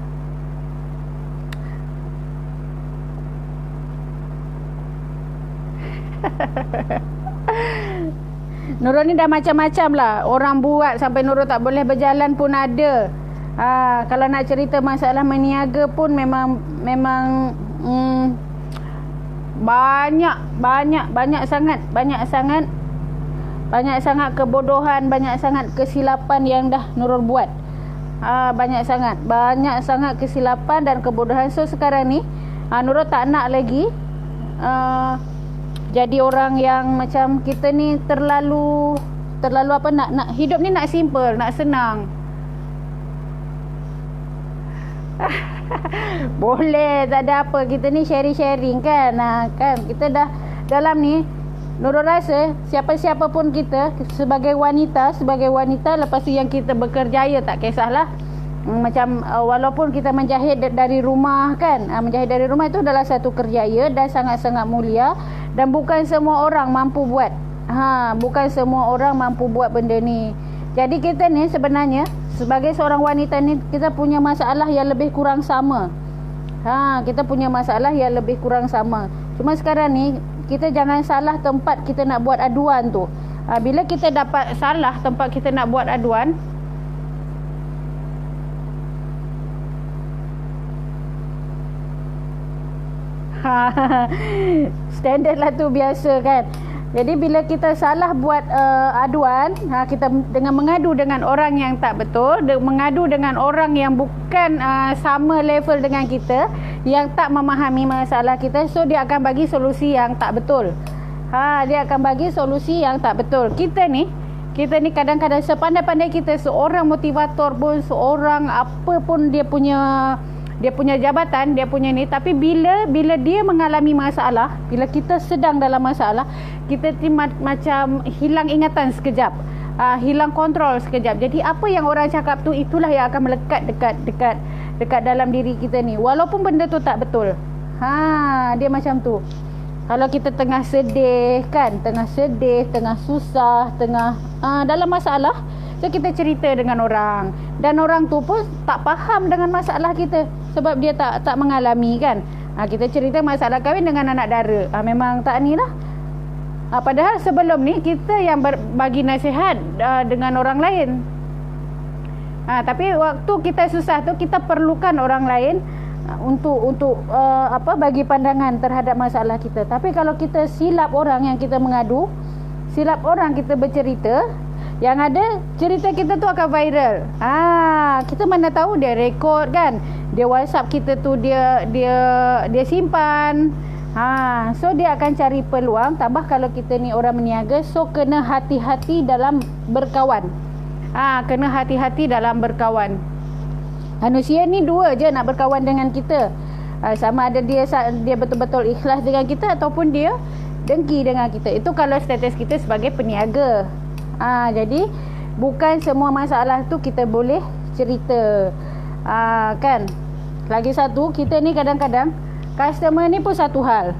Nurul ni dah macam-macam lah. Orang buat sampai Nurul tak boleh berjalan pun ada. Kalau nak cerita masalah meniaga pun memang banyak sangat kebodohan, banyak sangat kesilapan yang dah Nurul buat. Banyak sangat kesilapan dan kebodohan. So sekarang ni Nurul tak nak lagi jadi orang yang macam kita ni terlalu apa, nak hidup ni nak simple, nak senang. Boleh, tak ada apa, kita ni sharing kan. Kan kita dah dalam ni, Nurul rasa siapa-siapa pun kita sebagai wanita lepas tu yang kita berkerjaya, tak kisahlah. Macam walaupun kita menjahit dari rumah kan, menjahit dari rumah itu adalah satu kerjaya dan sangat-sangat mulia, dan bukan semua orang mampu buat. Bukan semua orang mampu buat benda ni. Jadi kita ni sebenarnya sebagai seorang wanita ni, kita punya masalah yang lebih kurang sama. Kita punya masalah yang lebih kurang sama. Cuma sekarang ni kita jangan salah tempat kita nak buat aduan tu. Bila kita dapat salah tempat kita nak buat aduan, standard lah tu, biasa kan. Jadi bila kita salah buat aduan, kita dengan mengadu dengan orang yang tak betul, mengadu dengan orang yang bukan sama level dengan kita, yang tak memahami masalah kita, so dia akan bagi solusi yang tak betul. Dia akan bagi solusi yang tak betul. Kita ni kadang-kadang sepandai-pandai kita, seorang motivator pun, seorang apa pun dia punya jabatan, dia punya ni, tapi bila dia mengalami masalah, bila kita sedang dalam masalah, kita macam hilang ingatan sekejap. Hilang kontrol sekejap. Jadi apa yang orang cakap tu, itulah yang akan melekat dekat dalam diri kita ni, walaupun benda tu tak betul. Dia macam tu. Kalau kita tengah sedih kan, tengah susah, dalam masalah, so kita cerita dengan orang, dan orang tu pun tak faham dengan masalah kita sebab dia tak mengalami kan. Kita cerita masalah kahwin dengan anak dara, memang tak ni lah. Padahal sebelum ni kita yang bagi nasihat dengan orang lain. Tapi waktu kita susah tu, kita perlukan orang lain untuk bagi pandangan terhadap masalah kita. Tapi kalau kita silap orang yang kita mengadu, silap orang kita bercerita, yang ada cerita kita tu akan viral. Kita mana tahu dia rekod kan, dia WhatsApp kita tu dia simpan. So dia akan cari peluang. Tambah kalau kita ni orang meniaga, so kena hati-hati dalam berkawan. Kena hati-hati dalam berkawan. Manusia ni dua je nak berkawan dengan kita. Sama ada dia betul-betul ikhlas dengan kita ataupun dia dengki dengan kita. Itu kalau status kita sebagai peniaga. Jadi bukan semua masalah tu kita boleh cerita. Kan? Lagi satu, kita ni kadang-kadang customer ni pun satu hal.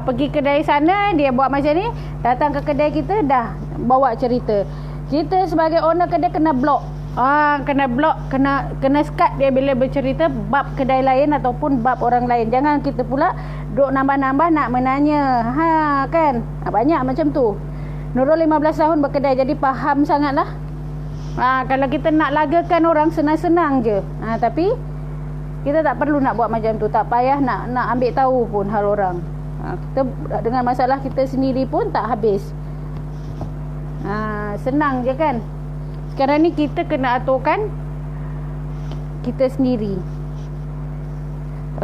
Pergi kedai sana, dia buat macam ni, datang ke kedai kita dah bawa cerita. Kita sebagai owner kedai kena block. Kena block, kena skat dia bila bercerita bab kedai lain ataupun bab orang lain. Jangan kita pula duk nambah-nambah nak menanya. Kan? Banyak macam tu. Nurul 15 tahun berkedai, jadi faham sangatlah. Kalau kita nak lagakan orang, senang-senang je. Tapi kita tak perlu nak buat macam tu. Tak payah nak ambil tahu pun hal orang. Kita dengan masalah kita sendiri pun tak habis. Senang je kan. Sekarang ni kita kena aturkan kita sendiri.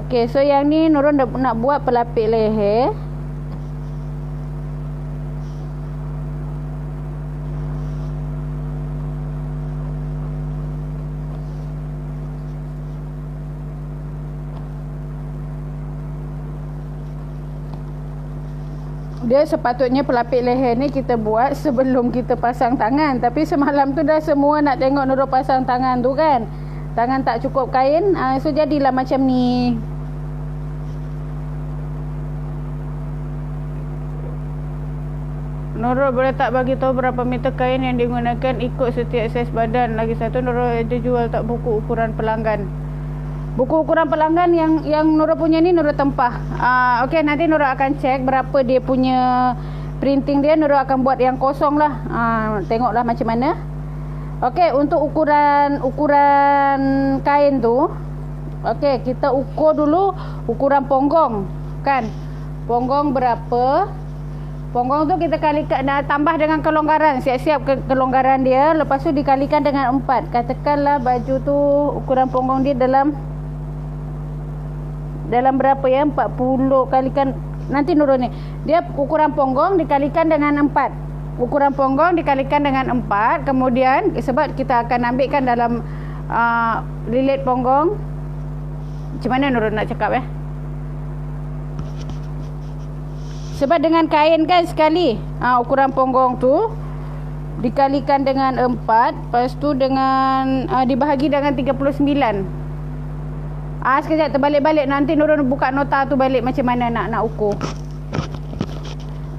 Okey, so yang ni Nurul nak buat pelapik leher. Dia sepatutnya pelapik leher ni kita buat sebelum kita pasang tangan. Tapi semalam tu dah semua nak tengok Nurul pasang tangan tu kan. Tangan tak cukup kain, so jadilah macam ni. Nurul boleh tak bagi tahu berapa meter kain yang digunakan ikut setiap saiz badan? Lagi satu, Nurul ada jual tak buku ukuran pelanggan? Buku ukuran pelanggan yang Nurul punya ni Nurul tempah. Okey, nanti Nurul akan cek berapa dia punya printing dia. Nurul akan buat yang kosong lah. Tengoklah macam mana. Okey, untuk ukuran kain tu, okey, kita ukur dulu ukuran ponggong kan. Ponggong berapa? Ponggong tu kita kalikan, tambah dengan kelonggaran, siap-siap kelonggaran dia. Lepas tu dikalikan dengan 4. Katakanlah baju tu ukuran ponggong dia dalam berapa ya? 40 kalikan, nanti Nurul ni, dia ukuran ponggong dikalikan dengan 4. Ukuran ponggong dikalikan dengan 4. Kemudian sebab kita akan ambilkan dalam lilit ponggong. Macam mana Nurul nak cakap sebab dengan kain kan sekali. Ukuran ponggong tu dikalikan dengan 4, lepas tu dengan dibahagi dengan 39. Sekejap terbalik-balik, nanti Nurul buka nota tu balik macam mana nak ukur.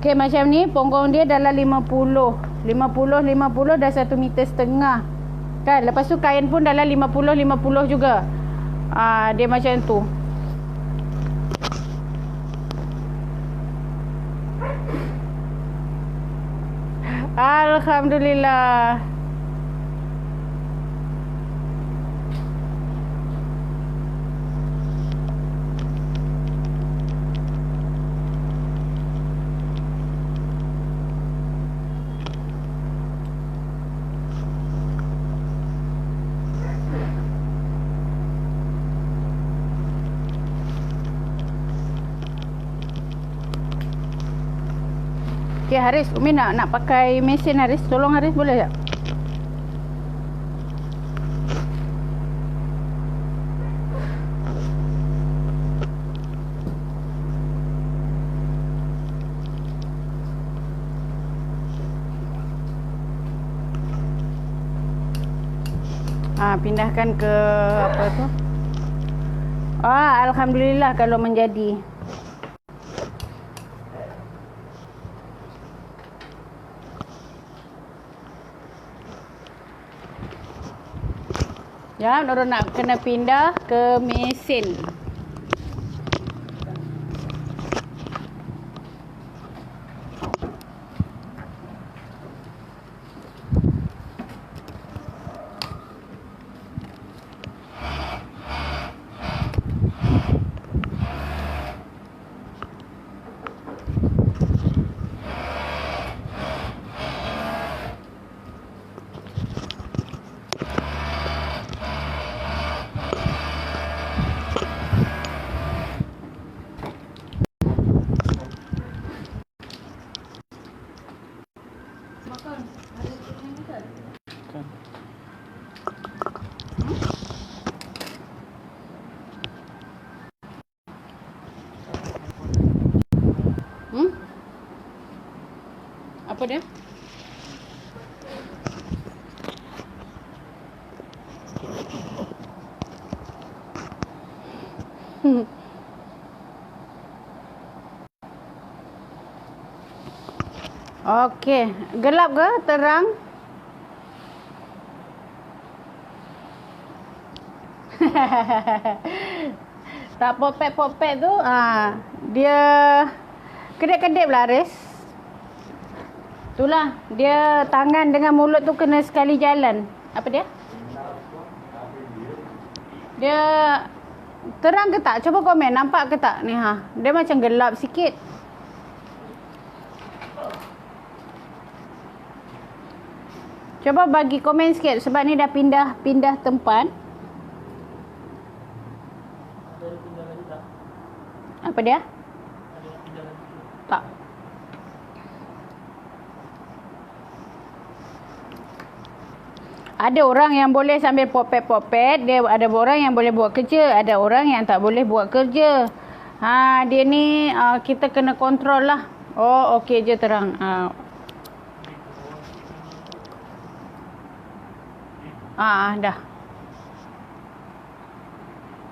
Okey, macam ni ponggong dia dalam 50 dah 1,5 meter kan. Lepas tu kain pun dalam 50 juga. Dia macam tu. Alhamdulillah. Okey Haris, Umi nak pakai mesin Haris. Tolong Haris, boleh tak? Pindahkan ke apa tu? Alhamdulillah kalau menjadi. Ya, Nurul nak kena pindah ke mesin. Apa dia? Okey, gelap ke terang? Tak popek-popek tu, dia kedip-kedip lah Haris. Itulah, dia tangan dengan mulut tu kena sekali jalan. Apa dia? Dia terang ke tak? Cuba komen, nampak ke tak ni Dia macam gelap sikit. Cuba bagi komen sikit sebab ni dah pindah tempat. Apa dia? Tak. Ada orang yang boleh sambil popet-popet, dia ada orang yang boleh buat kerja, ada orang yang tak boleh buat kerja. Dia ni kita kena kontrol lah. Oh, okey je terang. Dah.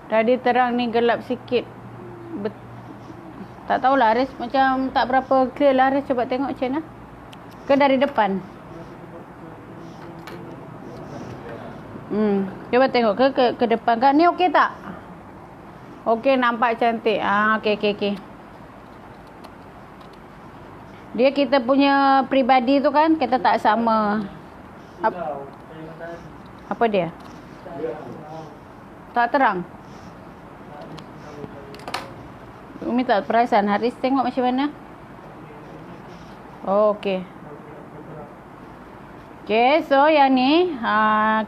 Tadi terang ni gelap sikit. Tak tahulah Haris, macam tak berapa clear lah Haris. Cuba tengok macam mana. Ke dari depan? Cuba tengok ke depan kan. Ni okey tak? Okey, nampak cantik. Okey. Dia kita punya peribadi tu kan, kita tak sama. Apa dia? Tak terang. Umi tak perasan. Haris tengok macam mana? Okey. Okey, so yang ni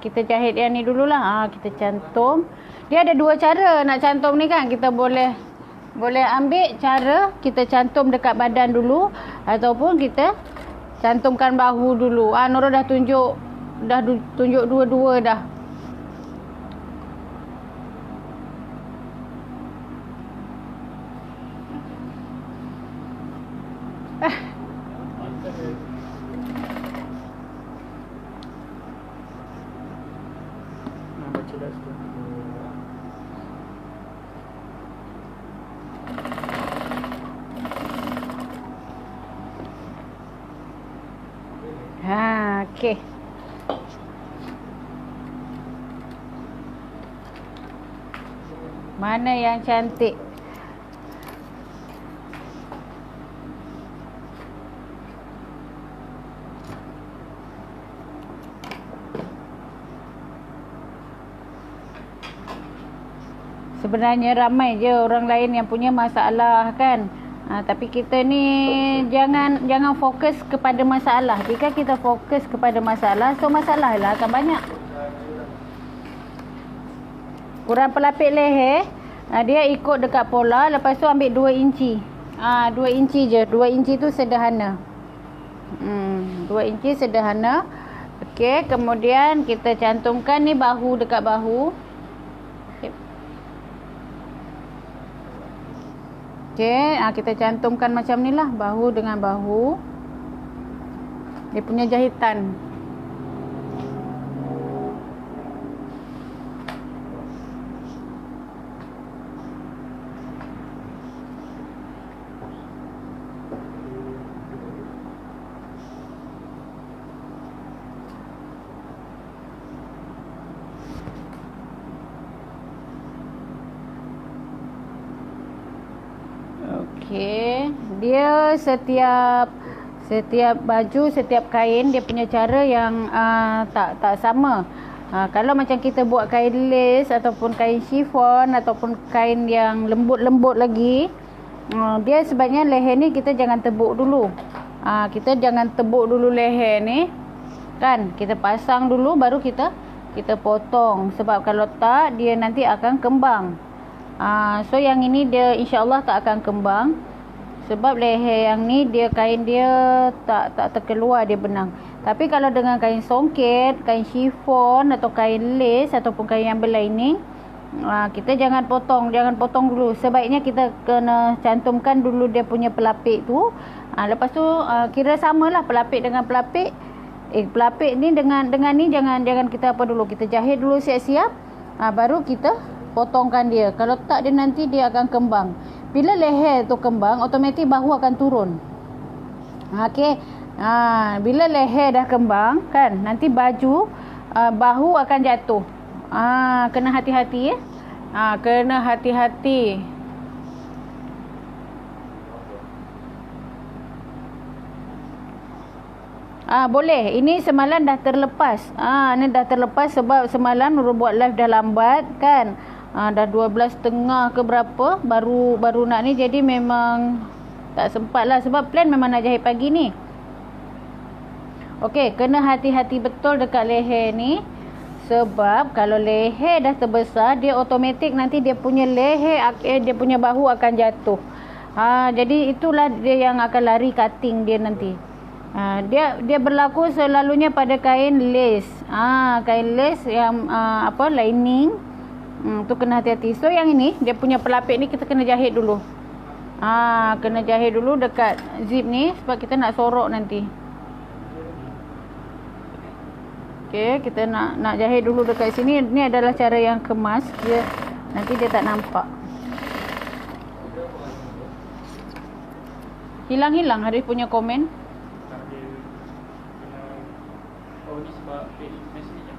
kita jahit yang ni dululah. Kita cantum. Dia ada dua cara nak cantum ni kan. Kita boleh ambil cara kita cantum dekat badan dulu ataupun kita cantumkan bahu dulu. Nurul dah tunjuk dua-dua dah. Okey. Mana yang cantik? Sebenarnya ramai je orang lain yang punya masalah kan. Tapi kita ni jangan fokus kepada masalah. Jika kita fokus kepada masalah, so masalah lah akan banyak. Kurang pelapik leher, dia ikut dekat pola. Lepas tu ambil 2 inci. 2 inci je. 2 inci tu sederhana. 2 inci sederhana. Okey, kemudian kita cantumkan ni bahu dekat bahu. Okey, kita cantumkan macam ni lah, bahu dengan bahu. Dia punya jahitan. Okey, dia setiap baju, setiap kain dia punya cara yang tak sama. Kalau macam kita buat kain lace ataupun kain chiffon ataupun kain yang lembut-lembut lagi, dia sebaiknya leher ni kita jangan tebuk dulu. Kita jangan tebuk dulu leher ni. Kan? Kita pasang dulu baru kita potong, sebab kalau tak dia nanti akan kembang. So yang ini dia insya-Allah tak akan kembang, sebab leher yang ni dia kain dia tak terkeluar, dia benang. Tapi kalau dengan kain songket, kain chiffon atau kain lace ataupun kain yang berlining, kita jangan potong dulu. Sebaiknya kita kena cantumkan dulu dia punya pelapik tu. Lepas tu kira samalah pelapik dengan pelapik. Pelapik ni dengan ni jangan kita apa dulu, kita jahit dulu siap-siap. Baru kita potongkan dia. Kalau tak, dia nanti dia akan kembang. Bila leher tu kembang, automatik bahu akan turun. Okey. Bila leher dah kembang kan, nanti baju bahu akan jatuh. Kena hati-hati ya. Kena hati-hati. Boleh. Ini semalam dah terlepas. Ini dah terlepas sebab semalam Nurul buat live dah lambat kan. Dah 12.30 ke berapa baru nak ni, jadi memang tak sempat lah, sebab plan memang nak jahit pagi ni. Okey, kena hati-hati betul dekat leher ni, sebab kalau leher dah terbesar, dia automatik nanti dia punya leher, dia punya bahu akan jatuh. Jadi itulah dia yang akan lari cutting dia nanti. Dia berlaku selalunya pada kain lace. Kain lace yang lining. Tu kena hati-hati. So yang ini dia punya pelapik ni kita kena jahit dulu. Kena jahit dulu dekat zip ni sebab kita nak sorok nanti. Okey, kita nak jahit dulu dekat sini. Ni adalah cara yang kemas. Nanti dia tak nampak. Hilang-hilang Harif punya komen. Ni sebab message je.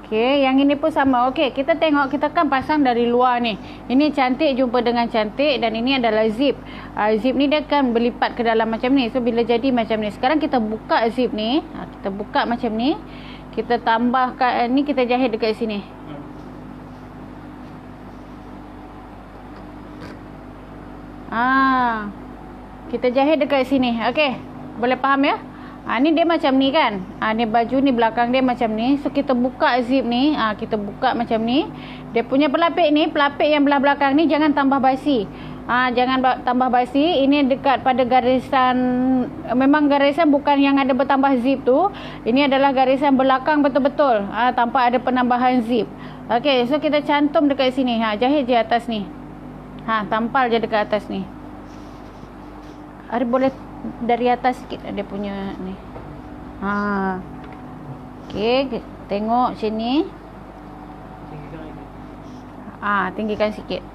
Okey, yang ini pun sama. Okey, kita tengok, kita kan pasang dari luar ni. Ini cantik jumpa dengan cantik, dan ini adalah zip. Zip ni dia kan berlipat ke dalam macam ni. So bila jadi macam ni, sekarang kita buka zip ni. Kita buka macam ni. Kita tambahkan ni, kita jahit dekat sini. Kita jahit dekat sini. Okey, boleh faham ya? Ni dia macam ni kan. Ni baju ni belakang dia macam ni. So kita buka zip ni. Kita buka macam ni. Dia punya pelapik ni, pelapik yang belah belakang ni jangan tambah basi. Jangan tambah basi. Ini dekat pada garisan, memang garisan bukan yang ada bertambah zip tu. Ini adalah garisan belakang betul-betul. Tanpa ada penambahan zip. Okey, so kita cantum dekat sini. Jahit je atas ni. Tampal je dekat atas ni. Ada boleh dari atas sikit dia punya ni. Okey, tengok sini. Tinggikan sikit.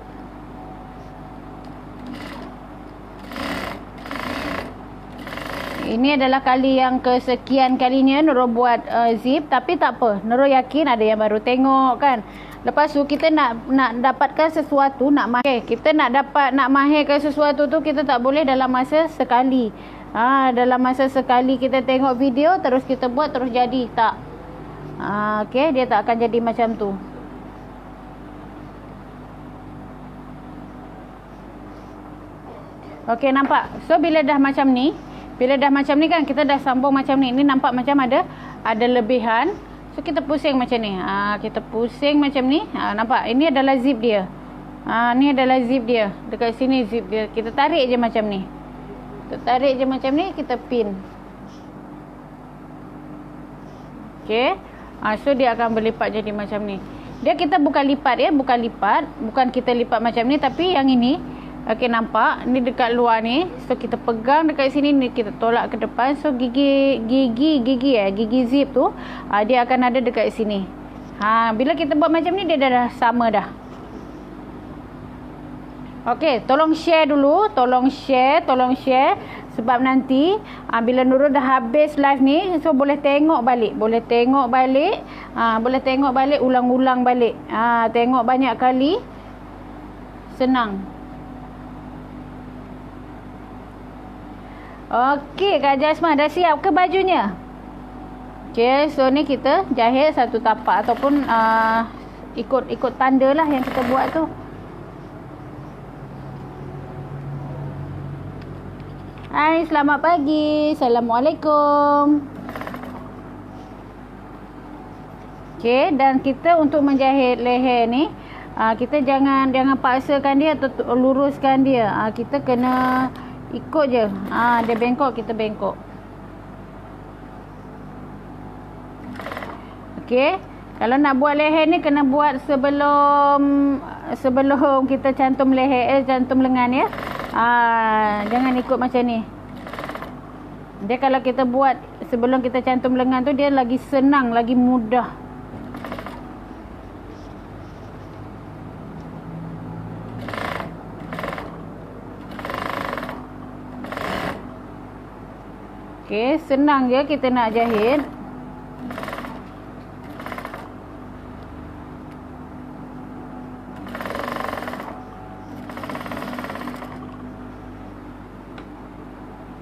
Ini adalah kali yang kesekian kalinya Nurul buat zip, tapi tak apa. Nurul yakin ada yang baru tengok kan. Lepas tu kita nak dapatkan sesuatu, nak mahirkan sesuatu tu, kita tak boleh dalam masa sekali. Dalam masa sekali kita tengok video terus kita buat terus jadi, tak. Okey, dia tak akan jadi macam tu. Okey, nampak. So bila dah macam ni kan, kita dah sambung macam ni. Ini nampak macam ada lebihan. So kita pusing macam ni. Kita pusing macam ni. Nampak? Ini adalah zip dia. Ni adalah zip dia. Dekat sini zip dia. Kita tarik je macam ni. Kita tarik je macam ni, kita pin. Okey. So dia akan berlipat jadi macam ni. Dia kita bukan lipat ya, bukan lipat. Bukan kita lipat macam ni, tapi yang ini, okey, nampak? Ni dekat luar ni. So kita pegang dekat sini ni, kita tolak ke depan. So gigi zip tu, dia akan ada dekat sini. Bila kita buat macam ni, dia dah sama dah. Okey, tolong share dulu, tolong share sebab nanti bila Nurul dah habis live ni, so boleh tengok balik, ulang-ulang balik. Tengok banyak kali, senang. Okey, Kak Jasmah dah siap ke bajunya? Okey, so ni kita jahit satu tapak ataupun ikut tanda lah yang kita buat tu. Hai, selamat pagi. Assalamualaikum. Okey, dan kita untuk menjahit leher ni, kita jangan paksakan dia atau luruskan dia. Kita kena ikut je. Dia bengkok, kita bengkok. Okey. Kalau nak buat leher ni kena buat sebelum kita cantum leher, cantum lengan ya. Jangan ikut macam ni. Dia kalau kita buat sebelum kita cantum lengan tu, dia lagi senang, lagi mudah. Okey, senang je kita nak jahit.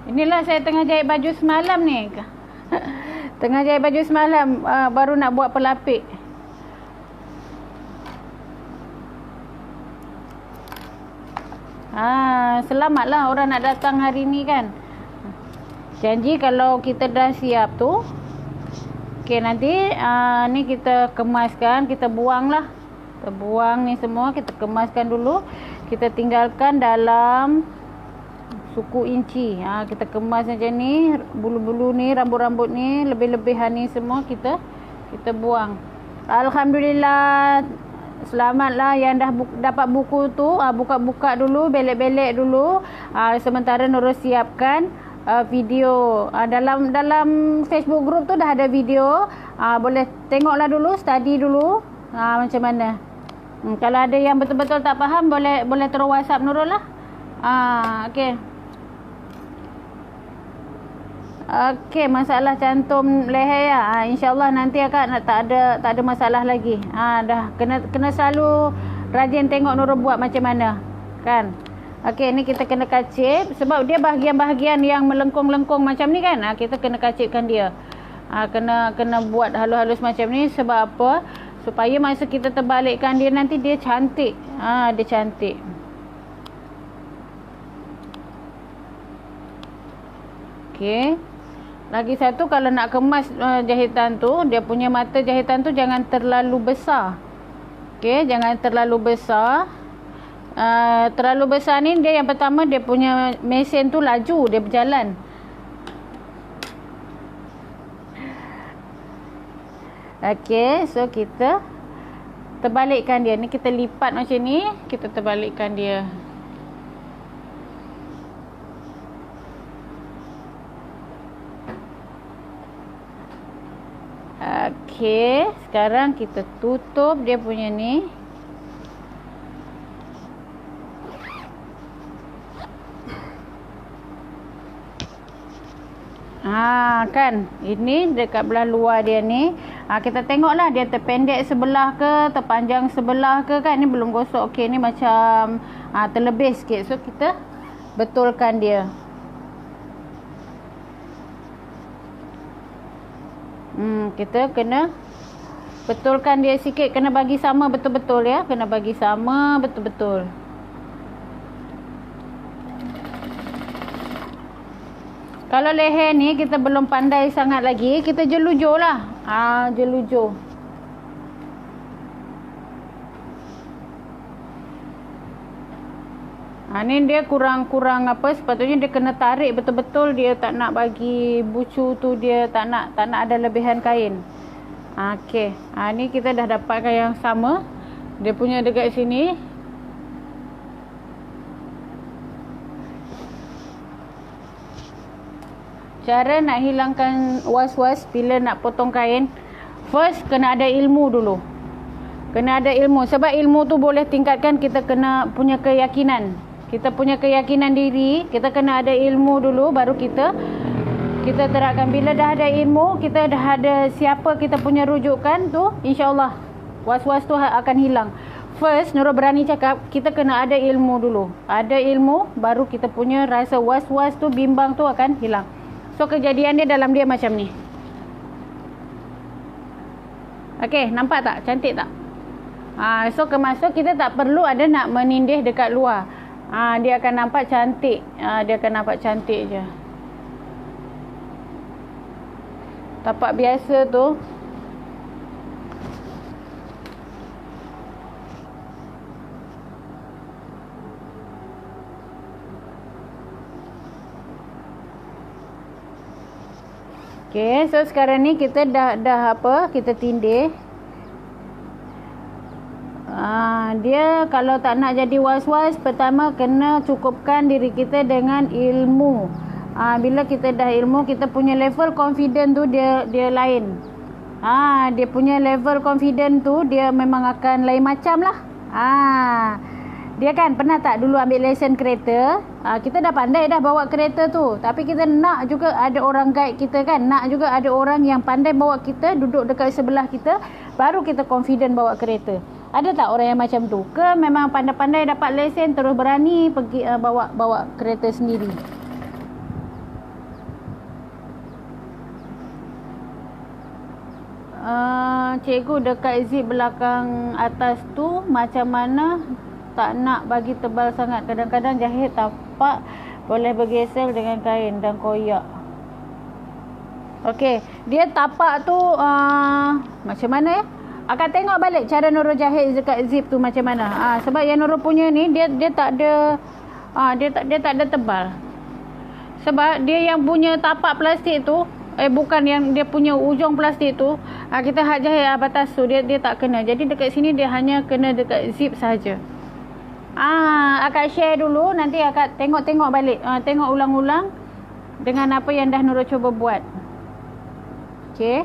Inilah saya tengah jahit baju semalam ni. Tengah jahit baju semalam, baru nak buat pelapik. Selamatlah orang nak datang hari ni kan. Janji kalau kita dah siap tu, okey, nanti ni kita kemaskan, kita buang lah. Kita buang ni semua, kita kemaskan dulu. Kita tinggalkan dalam suku inci. Kita kemas macam ni, bulu-bulu ni, rambut-rambut ni, lebih-lebihan ni semua kita buang. Alhamdulillah, selamatlah yang dah dapat buku tu. Buka-buka dulu, belek-belek dulu. Sementara Nurul siapkan video. Dalam Facebook group tu dah ada video. Boleh tengoklah dulu, study dulu macam mana. Kalau ada yang betul-betul tak faham, boleh terus WhatsApp Nurul lah. Okey. Okey, masalah cantum leher ya. InsyaAllah nanti akak tak ada masalah lagi. Dah kena selalu rajin tengok Nurul buat macam mana. Kan? Okey, ni kita kena kacip sebab dia bahagian-bahagian yang melengkung-lengkung macam ni kan. Kita kena kacipkan dia. Kena buat halus-halus macam ni sebab apa? Supaya masa kita terbalikkan dia nanti dia cantik. Dia cantik. Okey. Lagi satu, kalau nak kemas jahitan tu, dia punya mata jahitan tu jangan terlalu besar. Okey, jangan terlalu besar. Terlalu besar ni dia yang pertama, dia punya mesin tu laju, dia berjalan. Okey, so kita terbalikkan dia. Ni kita lipat macam ni, kita terbalikkan dia. Okey, sekarang kita tutup dia punya ni. Kan, ini dekat belah luar dia ni. Kita tengoklah dia terpendek sebelah ke, terpanjang sebelah ke kan. Ni belum gosok. Okey, ni macam terlebih sikit. So kita betulkan dia. Kita kena betulkan dia sikit. Kena bagi sama betul-betul ya. Kena bagi sama betul-betul. Kalau leher ni kita belum pandai sangat lagi, kita jelujur lah. Jelujur. Ni dia kurang apa, sepatutnya dia kena tarik betul-betul, dia tak nak bagi bucu tu, dia tak nak ada lebihan kain. Okey. Ni kita dah dapatkan yang sama. Dia punya dekat sini. Cara nak hilangkan was-was bila nak potong kain, first kena ada ilmu dulu. Kena ada ilmu, sebab ilmu tu boleh tingkatkan kita kena punya keyakinan. Kita punya keyakinan diri, kita kena ada ilmu dulu baru kita terapkan. Bila dah ada ilmu, kita dah ada siapa kita punya rujukan tu, insya-Allah was-was tu akan hilang. First, Nurul berani cakap, kita kena ada ilmu dulu. Ada ilmu baru kita punya rasa was-was tu, bimbang tu akan hilang. So kejadian dia dalam dia macam ni. Okey, nampak tak? Cantik tak? So kemasuk kita tak perlu ada nak menindih dekat luar. Dia akan nampak cantik. Dia akan nampak cantik je. Tapak biasa tu. Okay, so sekarang ni kita dah apa? Kita tindih. Dia kalau tak nak jadi was-was, pertama kena cukupkan diri kita dengan ilmu. Bila kita dah ilmu, kita punya level confident tu dia lain. Dia punya level confident tu dia memang akan lain macam lah. Dia kan pernah tak dulu ambil lesen kereta, kita dah pandai dah bawa kereta tu, tapi kita nak juga ada orang guide kita kan, nak juga ada orang yang pandai bawa kita, duduk dekat sebelah kita, baru kita confident bawa kereta. Ada tak orang yang macam tu? Ke memang pandai-pandai dapat lesen terus berani pergi bawa kereta sendiri? Cikgu dekat zip belakang atas tu macam mana? Tak nak bagi tebal sangat. Kadang-kadang jahit tapak boleh bergeser dengan kain dan koyak. Okey, dia tapak tu macam mana ya? Akan tengok balik cara Nurul jahit dekat zip tu macam mana. Sebab yang Nurul punya ni dia tak ada dia tak ada tebal. Sebab dia yang punya tapak plastik tu, bukan yang dia punya ujung plastik tu, kita jahit batas tu dia tak kena. Jadi dekat sini dia hanya kena dekat zip saja. Akak share dulu, nanti akak tengok balik, tengok ulang-ulang dengan apa yang dah Nurul cuba buat. Okey.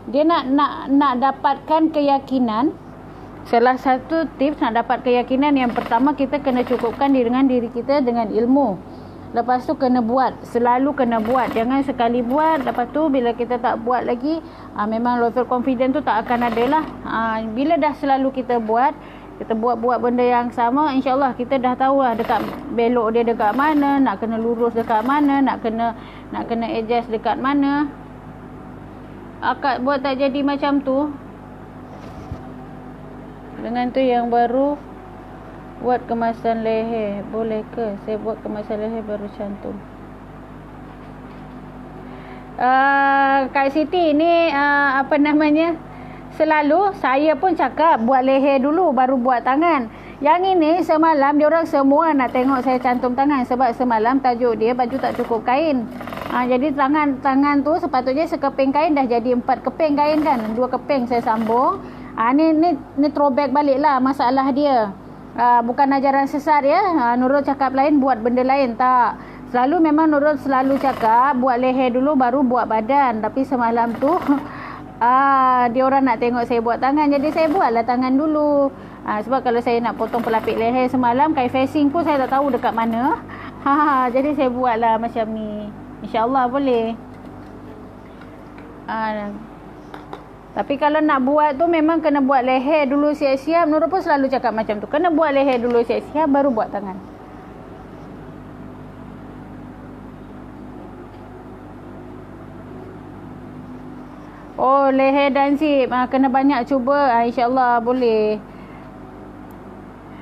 Dia nak dapatkan keyakinan. Salah satu tips nak dapat keyakinan, yang pertama kita kena cukupkan dengan diri kita dengan ilmu. Lepas tu kena buat, selalu kena buat. Jangan sekali buat, lepas tu bila kita tak buat lagi, memang level confident tu tak akan ada lah. Bila dah selalu kita buat benda yang sama, insyaAllah kita dah tahu lah dekat belok dia dekat mana, nak kena lurus dekat mana, nak kena adjust dekat mana. Akak buat tak jadi macam tu. Dengan tu yang baru, buat kemasan leher. Boleh ke saya buat kemasan leher baru cantum? Kak Siti ni apa namanya, selalu saya pun cakap buat leher dulu baru buat tangan. Yang ini semalam diorang semua nak tengok saya cantum tangan, sebab semalam tajuk dia baju tak cukup kain. Jadi tangan tu sepatutnya sekeping kain dah jadi 4 keping kain kan, 2 keping saya sambung. Ni throwback balik lah masalah dia. Bukan ajaran sesat ya. Nurul cakap lain, buat benda lain, tak. Selalu memang Nurul selalu cakap buat leher dulu baru buat badan. Tapi semalam tu dia orang nak tengok saya buat tangan, jadi saya buatlah tangan dulu. Sebab kalau saya nak potong pelapik leher semalam, kain facing pun saya tak tahu dekat mana. Jadi saya buatlah macam ni. InsyaAllah boleh. Tapi kalau nak buat tu memang kena buat leher dulu siap-siap. Nurul pun selalu cakap macam tu. Kena buat leher dulu siap-siap baru buat tangan. Oh, leher dan zip. Kena banyak cuba. InsyaAllah boleh.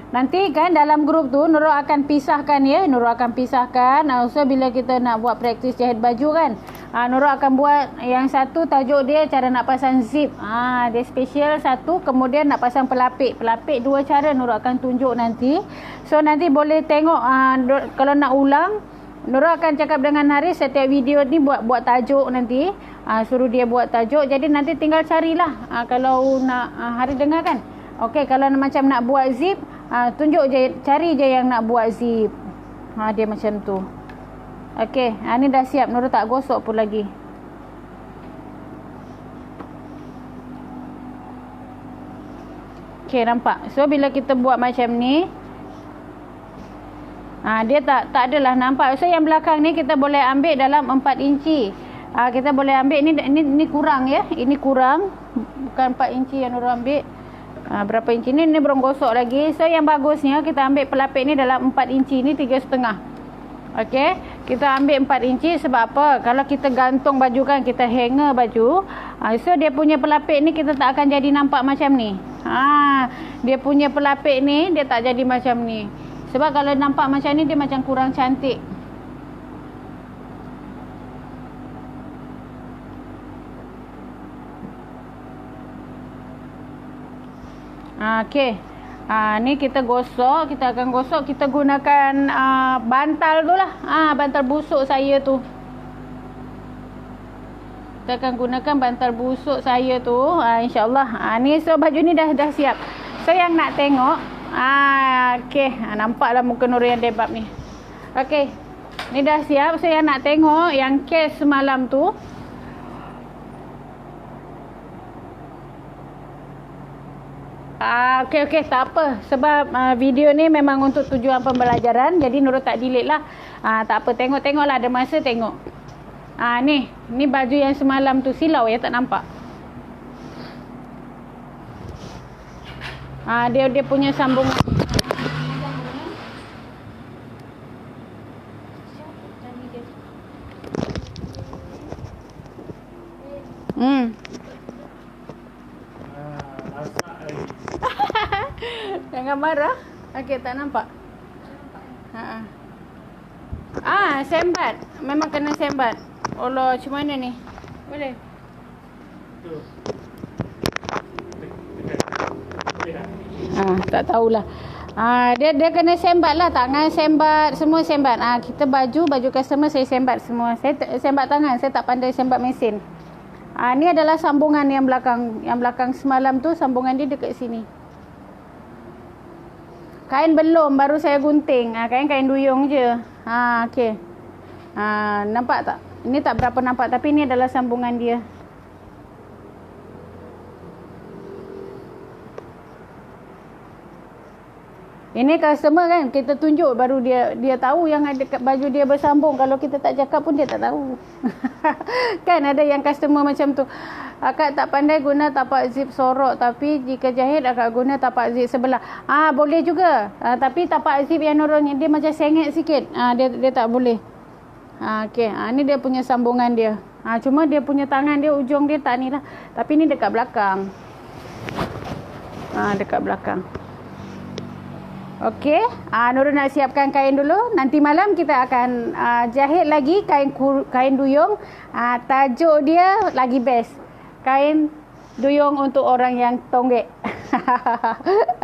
Nanti kan dalam grup tu Nurul akan pisahkan ya. Nurul akan pisahkan. So bila kita nak buat praktis jahit baju kan, Nurul akan buat yang satu tajuk dia cara nak pasang zip. Dia special satu. Kemudian nak pasang pelapik. Pelapik 2 cara Nurul akan tunjuk nanti. So nanti boleh tengok kalau nak ulang, Nurul akan cakap dengan Haris setiap video ni buat tajuk nanti. Suruh dia buat tajuk. Jadi nanti tinggal carilah kalau nak Haris dengar kan. Okey, kalau macam nak buat zip, tunjuk je, cari je yang nak buat zip. Dia macam tu. Okey, ni dah siap. Nurul tak gosok pun lagi. Okey, nampak. So bila kita buat macam ni, dia tak adalah nampak. So yang belakang ni kita boleh ambil dalam 4 inci. Kita boleh ambil ni kurang ya. Ini kurang. Bukan 4 inci yang Nurul ambil. Berapa inci ni? Ni belum gosok lagi. So yang bagusnya kita ambil pelapik ni dalam 4 inci. Ni 3,5. Okey. Kita ambil 4 inci sebab apa? Kalau kita gantung baju kan, kita hanger baju. So dia punya pelapik ni kita tak akan jadi nampak macam ni. Dia punya pelapik ni dia tak jadi macam ni. Sebab kalau nampak macam ni dia macam kurang cantik. Okey. Ni kita gosok, kita akan gosok, kita gunakan bantal tu lah. Bantal busuk saya tu. Kita akan gunakan bantal busuk saya tu. InsyaAllah. Ni so baju ni dah siap. So yang nak tengok, okey, nampaklah muka Nurul yang debab ni. Okey. Ni dah siap. So yang nak tengok yang case semalam tu, okey, tak apa. Sebab video ni memang untuk tujuan pembelajaran. Jadi Nurul tak delete lah. Tak apa, tengok-tengoklah, ada masa tengok. Ni baju yang semalam tu silau ya, tak nampak. Dia punya sambung. Jangan marah. Okey, tak nampak. Sembat. Memang kena sembat. Allah, macam mana ni? Boleh? Tak tahulah. Dia kena sembat lah. Tangan sembat, semua sembat. Kita baju customer saya sembat semua. Saya sembat tangan, saya tak pandai sembat mesin. Ni adalah sambungan yang belakang. Yang belakang semalam tu sambungan dia dekat sini. Kain belum, baru saya gunting. Kain duyung je. Okey. Nampak tak? Ini tak berapa nampak, tapi ini adalah sambungan dia. Ini customer kan, kita tunjuk baru dia tahu yang ada baju dia bersambung. Kalau kita tak cakap pun dia tak tahu. Kan ada yang customer macam tu. Akak tak pandai guna tapak zip sorok, tapi jika jahit akak guna tapak zip sebelah. Boleh juga. Tapi tapak zip yang Nurul dia macam sengit sikit. Dia tak boleh. Okey, ni dia punya sambungan dia. Cuma dia punya tangan dia, ujung dia tak ni lah. Tapi ni dekat belakang. Dekat belakang. Okey, Nurul nak siapkan kain dulu. Nanti malam kita akan jahit lagi kain duyung. Tajuk dia lagi best. Kain duyung untuk orang yang tonggek.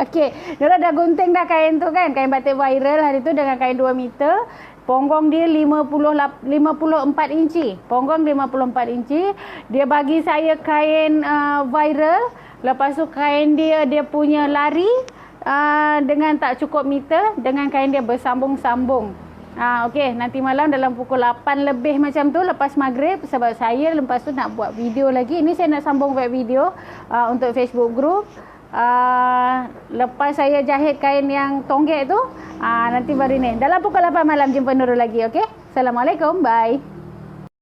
Okey, Nurul dah gunting dah kain tu kan. Kain batik viral hari tu dengan kain 2 meter. Ponggong dia 54 inci. Ponggong 54 inci. Dia bagi saya kain viral. Lepas tu kain dia punya lari. Dengan tak cukup meter, dengan kain dia bersambung-sambung. Okey, nanti malam dalam pukul 8 lebih macam tu, lepas maghrib, sebab saya lepas tu nak buat video lagi. Ini saya nak sambung buat video untuk Facebook group. Lepas saya jahit kain yang tonggek tu, nanti baru ni. Dalam pukul 8 malam jumpa Nurul lagi, okey? Assalamualaikum, bye.